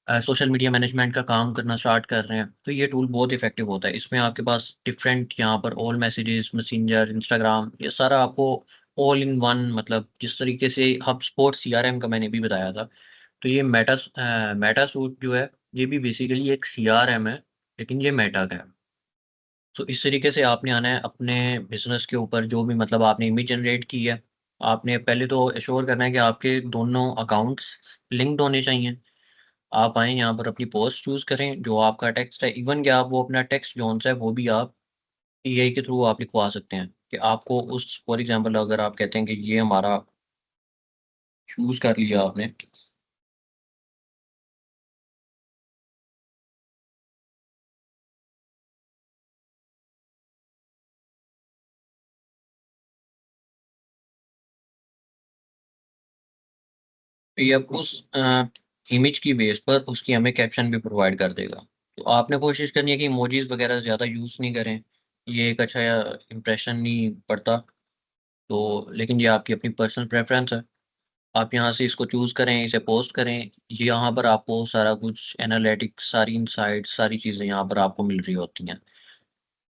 सोशल मीडिया मैनेजमेंट का काम करना स्टार्ट कर रहे हैं तो ये टूल बहुत इफेक्टिव होता है। इसमें आपके पास डिफरेंट यहाँ पर ऑल मैसेजेस, मैसेंजर, इंस्टाग्राम, ये सारा आपको ऑल इन वन, मतलब जिस तरीके से हब स्पॉट सीआरएम का मैंने भी बताया था, तो ये मेटा सूट जो है ये भी बेसिकली एक सीआरएम है, लेकिन ये मेटा का है। तो इस तरीके से आपने आना है अपने बिजनेस के ऊपर, जो भी मतलब आपने इमेज जनरेट की है, आपने पहले तो एश्योर करना है कि आपके दोनों अकाउंट्स लिंक्ड होने चाहिए। आप आएँ यहाँ पर अपनी पोस्ट चूज़ करें, जो आपका टेक्स्ट है, इवन कि आप वो अपना टेक्स्ट जौन-सा है वो भी आप एआई के थ्रू आप लिखवा सकते हैं, कि आपको उस फॉर एग्ज़ाम्पल अगर आप कहते हैं कि ये हमारा चूज़ कर लिया आपने, ये आपको उस इमेज की बेस पर उसकी हमें कैप्शन भी प्रोवाइड कर देगा। तो आपने कोशिश करनी है कि इमोजीज़ वगैरह ज़्यादा यूज़ नहीं करें, ये एक अच्छा इंप्रेशन नहीं पड़ता। तो लेकिन ये आपकी अपनी पर्सनल प्रेफ़रेंस है। आप यहाँ से इसको चूज़ करें, इसे पोस्ट करें। ये यहाँ पर आपको सारा कुछ एनालिटिक्स, सारी इनसाइट्स, सारी चीज़ें यहाँ पर आपको मिल रही होती हैं।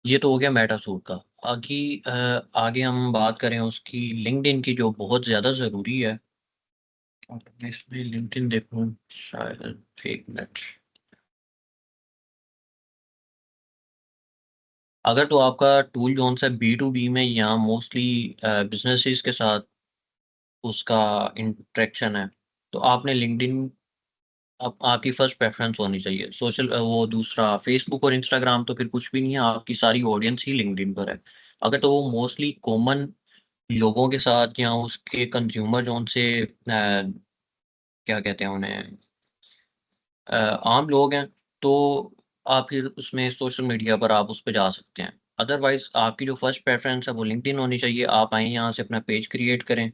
ये तो हो गया मेटासूट का। आगे हम बात करें उसकी लिंक्डइन की, जो बहुत ज़्यादा ज़रूरी है। और मैं इसमें लिंक्डइन देखूँ शायद, 1 मिनट। अगर तो आपका टूल कौन-सा बी टू बी में या मोस्टली बिज़नेसेस के साथ उसका इंटरेक्शन है, तो आपने लिंक्डइन अब आपकी फर्स्ट प्रेफ़रेंस होनी चाहिए। वो दूसरा फ़ेसबुक और इंस्टाग्राम तो फिर कुछ भी नहीं है, आपकी सारी ऑडियंस ही लिंक्डइन पर है। अगर तो वो मोस्टली कॉमन लोगों के साथ या उसके कंज़्यूमर जो उनसे क्या कहते हैं उन्हें, आम लोग हैं, तो आप फिर उसमें सोशल मीडिया पर आप उस पे जा सकते हैं। अदरवाइज़ आपकी जो फर्स्ट प्रेफ़रेंस है वो लिंक्डइन होनी चाहिए। आप आएँ यहाँ से अपना पेज क्रिएट करें।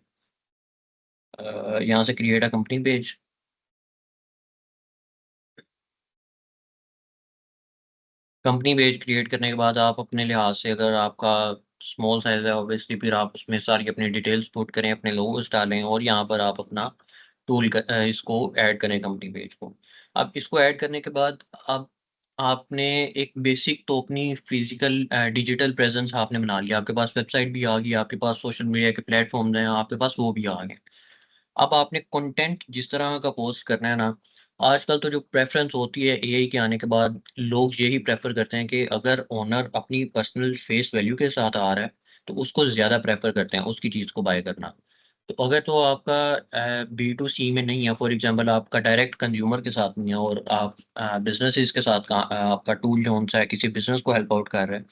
यहाँ से create a company page. Company page create करने के बाद आप अपने लिहाज से, अगर आपका स्मॉल साइज़ है ऑब्वियसली, फिर आप उसमें सारी अपनी डिटेल्स पुट करें, अपने लोगोस डालें और यहाँ पर आप अपना इसको ऐड करें कंपनी पेज को। अब इसको ऐड करने के बाद अब आपने एक बेसिक तो अपनी फिज़िकल डिजिटल प्रेज़ेंस आपने बना लिया। आपके पास वेबसाइट भी आ गई, आपके पास सोशल मीडिया के प्लेटफ़ॉर्म्स हैं, आपके पास वो भी आ गए। अब आपने कंटेंट जिस तरह का पोस्ट करना है ना, आजकल तो जो प्रेफ़रेंस होती है एआई के आने के बाद, लोग यही प्रेफ़र करते हैं कि अगर ओनर अपनी पर्सनल फेस वैल्यू के साथ आ रहा है, तो उसको ज़्यादा प्रेफ़र करते हैं, उसकी चीज़ को बाय करना। तो अगर तो आपका बी टू सी में नहीं है, फॉर एग्ज़ाम्पल आपका डायरेक्ट कंज़्यूमर के साथ नहीं है और आप बिज़नेसेस के साथ आपका टूल कौन-सा है, किसी बिज़नेस को हेल्प आउट कर रहा है,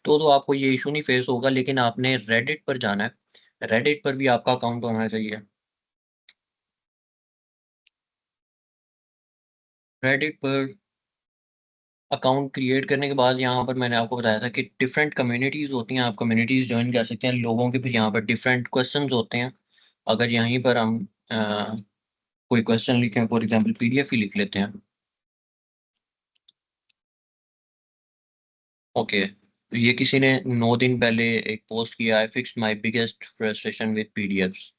तो आपको ये इश्यू नहीं फ़ेस होगा। लेकिन आपने रेडिट पर जाना है, रेडिट पर भी आपका अकाउंट होना चाहिए। रेडिट पर अकाउंट क्रिएट करने के बाद यहाँ पर मैंने आपको बताया था कि डिफरेंट कम्युनिटीज़ होती हैं, आप कम्युनिटीज़ जॉइन कर सकते हैं। लोगों के फिर यहाँ पर डिफरेंट क्वेश्चंस होते हैं। अगर यहीं पर हम कोई क्वेश्चन लिखें, फॉर एग्ज़ाम्पल पीडीएफ ही लिख लेते हैं। ओके, तो ये किसी ने 9 दिन पहले एक पोस्ट किया है, fixed my biggest frustration with PDFs.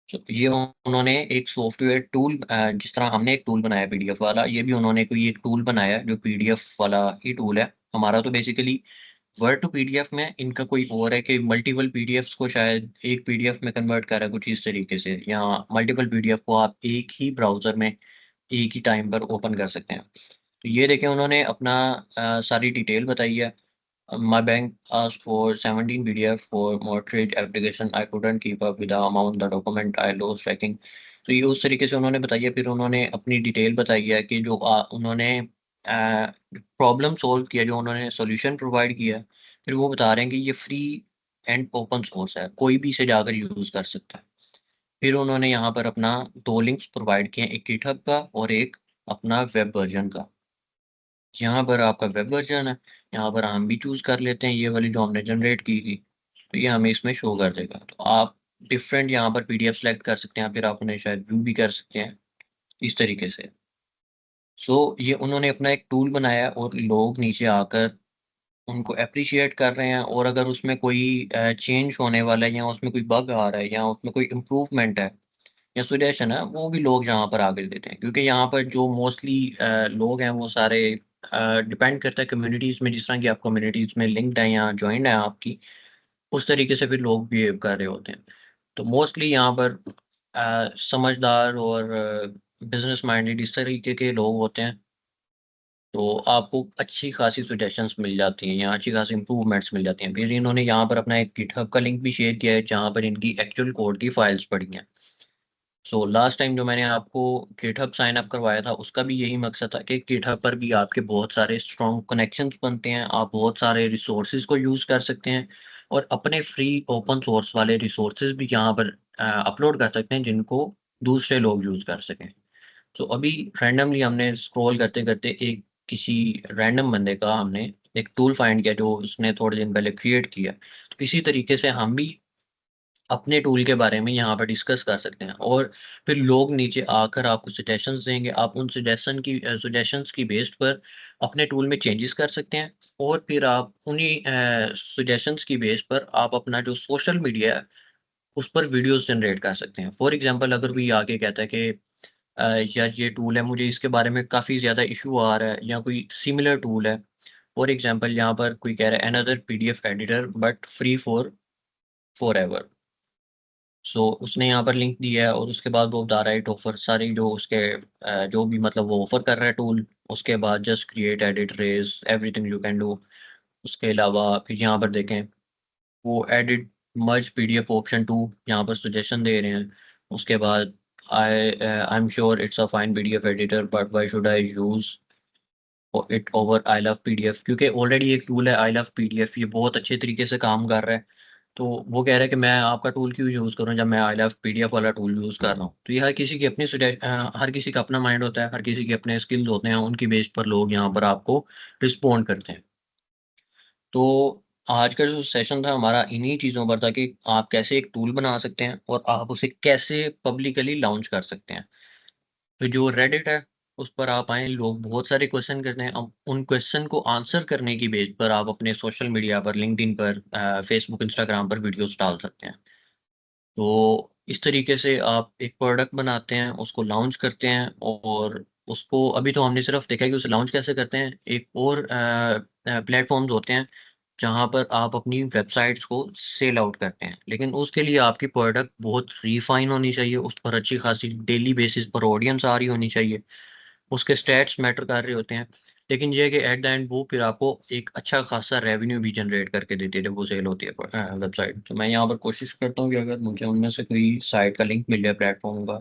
तो ये उन्होंने एक सॉफ्टवेयर टूल, जिस तरह हमने एक टूल बनाया पीडीएफ वाला, ये भी उन्होंने कोई एक टूल बनाया है जो पीडीएफ वाला ही टूल है। हमारा तो बेसिकली वर्ड टू पीडीएफ में, इनका कोई और है कि मल्टीपल पीडीएफ्स को शायद एक पीडीएफ में कन्वर्ट कर रहा है कुछ इस तरीके से, या मल्टीपल पीडीएफ को आप एक ही ब्राउज़र में एक ही टाइम पर ओपन कर सकते हैं। तो ये देखें, उन्होंने अपना सारी डिटेल बताई है। My bank asked for 17 PDF for mortgage application. I couldn't keep up with the amount the document I lost tracking. तो ये उस तरीके से उन्होंने बताई है। फिर उन्होंने अपनी डिटेल बताई है कि जो उन्होंने प्रॉब्लम सॉल्व किया, जो उन्होंने सॉल्यूशन प्रोवाइड किया, फिर वो बता रहे हैं कि ये फ्री एंड ओपन सोर्स है, कोई भी इसे जाकर यूज़ कर सकता है। फिर उन्होंने यहाँ पर अपना 2 लिंक्स प्रोवाइड किए हैं, एक गिटहब का और एक अपना वेब वर्ज़न का। यहाँ पर आपका वेब वर्ज़न है, यहाँ पर हम भी चूज़ कर लेते हैं ये वाली जो हमने जनरेट की थी, तो ये हमें इसमें शो कर देगा। तो आप डिफरेंट यहाँ पर पीडीएफ सेलेक्ट कर सकते हैं, फिर आप उन्हें शायद व्यू भी कर सकते हैं इस तरीके से। सो ये उन्होंने अपना एक टूल बनाया है और लोग नीचे आकर उनको एप्रिशिएट कर रहे हैं, और अगर उसमें कोई चेंज होने वाला है या उसमें कोई बग आ रहा है या उसमें कोई इम्प्रूवमेंट है या सजेशन है, वो भी लोग यहाँ पर आके देते हैं। क्योंकि यहाँ पर जो मोस्टली लोग हैं वो सारे डिपेंड करता है कम्युनिटीज़ में, जिस तरह की आप कम्युनिटीज़ में लिंक्ड हैं या जॉइंड है आपकी, उस तरीके से फिर लोग बिहेव कर रहे होते हैं। तो मोस्टली यहाँ पर समझदार और बिज़नेस माइंडेड इस तरीके के लोग होते हैं, तो आपको अच्छी खासी सजेशंस मिल जाती हैं या अच्छी खासी इम्प्रूवमेंट्स मिल जाती हैं। फिर इन्होंने यहाँ पर अपना एक गिटहब का लिंक भी शेयर किया है, जहाँ पर इनकी एक्चुअल कोड की फाइल्स पड़ी हैं। सो लास्ट टाइम जो मैंने आपको गिटहब साइन अप करवाया था, उसका भी यही मकसद था कि गिटहब पर भी आपके बहुत सारे स्ट्रॉन्ग कनेक्शंस बनते हैं, आप बहुत सारे रिसोर्सेज को यूज़ कर सकते हैं और अपने फ्री ओपन सोर्स वाले रिसोर्सेज भी यहाँ पर अपलोड कर सकते हैं, जिनको दूसरे लोग यूज़ कर सकें। तो अभी रैंडमली हमने स्क्रॉल करते-करते एक किसी रैंडम बंदे का हमने एक टूल फाइंड किया, जो उसने थोड़े दिन पहले क्रिएट किया। तो इसी तरीके से हम भी अपने टूल के बारे में यहाँ पर डिस्कस कर सकते हैं, और फिर लोग नीचे आकर आपको सजेशंस देंगे। आप उन सजेशंस की बेस पर अपने टूल में चेंजेस कर सकते हैं, और फिर आप उन्हीं सजेशंस की बेस पर आप अपना जो सोशल मीडिया है, उस पर वीडियोज़ जनरेट कर सकते हैं। फॉर एग्ज़ाम्पल अगर कोई आके कहता है कि अ, यार ये टूल है, मुझे इसके बारे में काफ़ी ज़्यादा इश्यू आ रहा है, या कोई सिमिलर टूल है। फॉर एग्ज़ाम्पल यहाँ पर कोई कह रहा है another PDF editor but free for forever. So उसने यहाँ पर लिंक दिया है, और उसके बाद वो बता रहा है इट ऑफर सारी जो उसके जो भी मतलब वो ऑफ़र कर रहा है टूल, उसके बाद just create, edit, raise everything you can do. उसके अलावा फिर यहाँ पर देखें, वो एडिट मर्ज पीडीएफ ऑप्शन 2 यहाँ पर सजेशन दे रहे हैं। उसके बाद I am sure it's a fine PDF editor but why should I use it over I love PDF, क्योंकि ऑलरेडी एक टूल है आई लव पीडीएफ, ये बहुत अच्छे तरीके से काम कर रहा है। तो वो कह रहा है कि मैं आपका टूल क्यों यूज़ करूँ जब मैं आई लव पीडीएफ वाला टूल यूज़ कर रहा हूँ। तो ये हर किसी की अपनी हर किसी का अपना माइंड होता है, हर किसी के अपने स्किल्स होते हैं, उनकी बेस पर लोग यहाँ पर आपको रिस्पॉन्ड करते हैं। तो आज का जो सेशन था हमारा इन्हीं चीज़ों पर था कि आप कैसे एक टूल बना सकते हैं और आप उसे कैसे पब्लिकली लॉन्च कर सकते हैं। तो जो रेडिट है, उस पर आप आएँ, लोग बहुत सारे क्वेश्चन करते हैं। अब उन क्वेश्चन को आंसर करने की बेस पर आप अपने सोशल मीडिया पर, लिंक्डइन पर, फेसबुक, इंस्टाग्राम पर वीडियोज़ डाल सकते हैं। तो इस तरीके से आप एक प्रोडक्ट बनाते हैं, उसको लॉन्च करते हैं, और उसको अभी तो हमने सिर्फ देखा है कि उसे लॉन्च कैसे करते हैं। एक और प्लेटफ़ॉर्म्स होते हैं, जहाँ पर आप अपनी वेबसाइट्स को सेल आउट करते हैं। लेकिन उसके लिए आपकी प्रोडक्ट बहुत रिफ़ाइन होनी चाहिए, उस पर अच्छी खासी डेली बेसिस पर ऑडियंस आ रही होनी चाहिए, उसके स्टैट्स मैटर कर रहे होते हैं। लेकिन ये है कि एट द एंड वो फिर आपको एक अच्छा खासा रेवेन्यू भी जनरेट करके देती है जब वो सेल होती है वेबसाइट। तो मैं यहाँ पर कोशिश करता हूँ कि अगर मुझे उनमें से कोई साइट का लिंक मिल जाए प्लेटफ़ॉर्म का।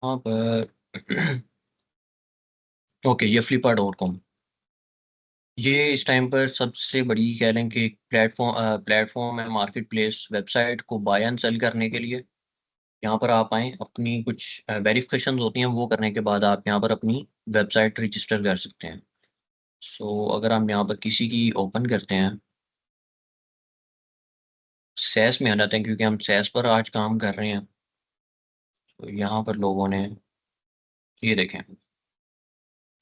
वहाँ पर ओके, ये flippa.com, ये इस टाइम पर सबसे बड़ी कह लें कि प्लेटफ़ॉर्म है मार्केट प्लेस वेबसाइट को बाय एंड सेल करने के लिए। यहाँ पर आप आएँ, अपनी कुछ वेरिफ़िकेशंस होती हैं, वो करने के बाद आप यहाँ पर अपनी वेबसाइट रजिस्टर कर सकते हैं। सो अगर हम यहाँ पर किसी की ओपन करते हैं, सेस में आ जाते हैं, क्योंकि हम सेस पर आज काम कर रहे हैं। तो यहाँ पर लोगों ने ये देखें,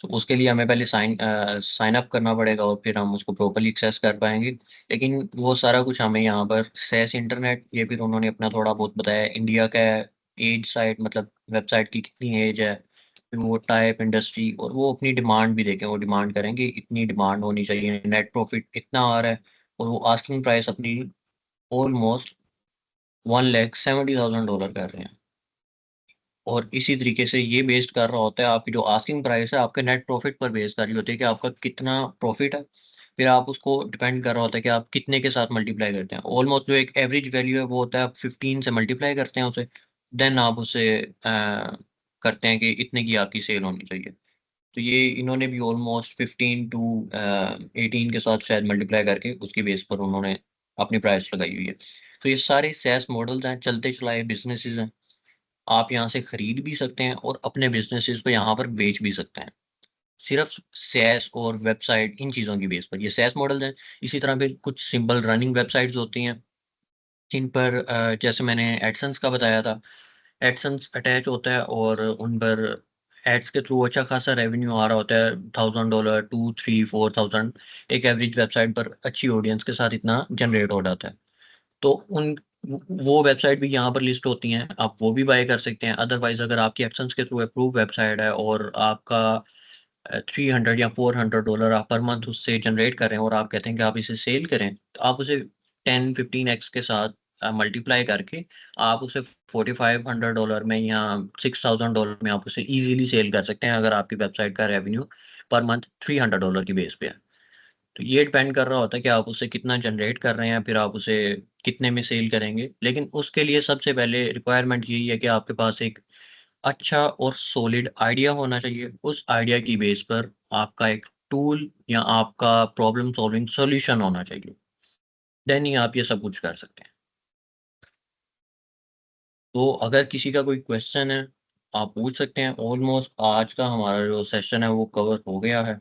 तो उसके लिए हमें पहले साइन अप करना पड़ेगा, और फिर हम उसको प्रॉपर्ली एक्सेस कर पाएँगे। लेकिन वो सारा कुछ हमें यहाँ पर सेस इंटरनेट, ये फिर उन्होंने अपना थोड़ा बहुत बताया है। इंडिया का एज साइट, मतलब वेबसाइट की कितनी एज है, फिर वो टाइप, इंडस्ट्री, और वो अपनी डिमांड भी देखें। वो डिमांड करेंगे इतनी डिमांड होनी चाहिए, नेट प्रॉफिट इतना आ रहा है, और वो आस्किंग प्राइस अपनी ऑलमोस्ट $1,70,000 कर रहे हैं। और इसी तरीके से ये बेस्ड कर रहा होता है, आपकी जो आस्किंग प्राइस है आपके नेट प्रॉफिट पर बेस कर रही होती है कि आपका कितना प्रॉफिट है। फिर आप उसको डिपेंड कर रहा होता है कि आप कितने के साथ मल्टीप्लाई करते हैं। ऑलमोस्ट जो एक एवरेज वैल्यू है वो होता है, आप 15 से मल्टीप्लाई करते हैं उसे, देन आप उसे करते हैं कि इतने की आपकी सेल होनी चाहिए। तो ये इन्होंने भी ऑलमोस्ट 15 टू 18 के साथ शायद मल्टीप्लाई करके उसकी बेस पर उन्होंने अपनी प्राइस लगाई हुई है। तो ये सारे SaaS मॉडल्स हैं, चलते चलाए बिज़नेसेस हैं। आप यहाँ से खरीद भी सकते हैं और अपने बिजनेसेस को यहाँ पर बेच भी सकते हैं, सिर्फ SaaS और वेबसाइट इन चीज़ों की बेस पर। ये SaaS मॉडल है। इसी तरह फिर कुछ सिंपल रनिंग वेबसाइट्स होती हैं जिन पर जैसे मैंने एडसेंस का बताया था, एडसेंस अटैच होता है और उन पर एड्स के थ्रू अच्छा खासा रेवेन्यू आ रहा होता है, $1000 2 3 4000 एक एवरेज वेबसाइट पर अच्छी ऑडियंस के साथ इतना जनरेट हो जाता है। तो उन वो वेबसाइट भी यहाँ पर लिस्ट होती हैं, आप वो भी बाय कर सकते हैं। अदरवाइज़ अगर आपकी एडसेंस के थ्रू अप्रूव वेबसाइट है और आपका 300 या $400 आप पर मंथ उससे जनरेट कर रहे हैं और आप कहते हैं कि आप इसे सेल करें, तो आप उसे 10-15x के साथ मल्टीप्लाई करके आप उसे $4500 में या $6000 में आप उसे ईज़िली सेल कर सकते हैं, अगर आपकी वेबसाइट का रेवेन्यू पर मंथ $300 की बेस पे है। तो ये डिपेंड कर रहा होता है कि आप उससे कितना जनरेट कर रहे हैं, फिर आप उसे कितने में सेल करेंगे। लेकिन उसके लिए सबसे पहले रिक्वायरमेंट यही है कि आपके पास एक अच्छा और सॉलिड आइडिया होना चाहिए। उस आइडिया की बेस पर आपका एक टूल या आपका प्रॉब्लम सॉल्विंग सॉल्यूशन होना चाहिए। देन ही आप ये सब कुछ कर सकते हैं। तो अगर किसी का कोई क्वेश्चन है, आप पूछ सकते हैं। ऑलमोस्ट आज का हमारा जो सेशन है वो कवर हो गया है।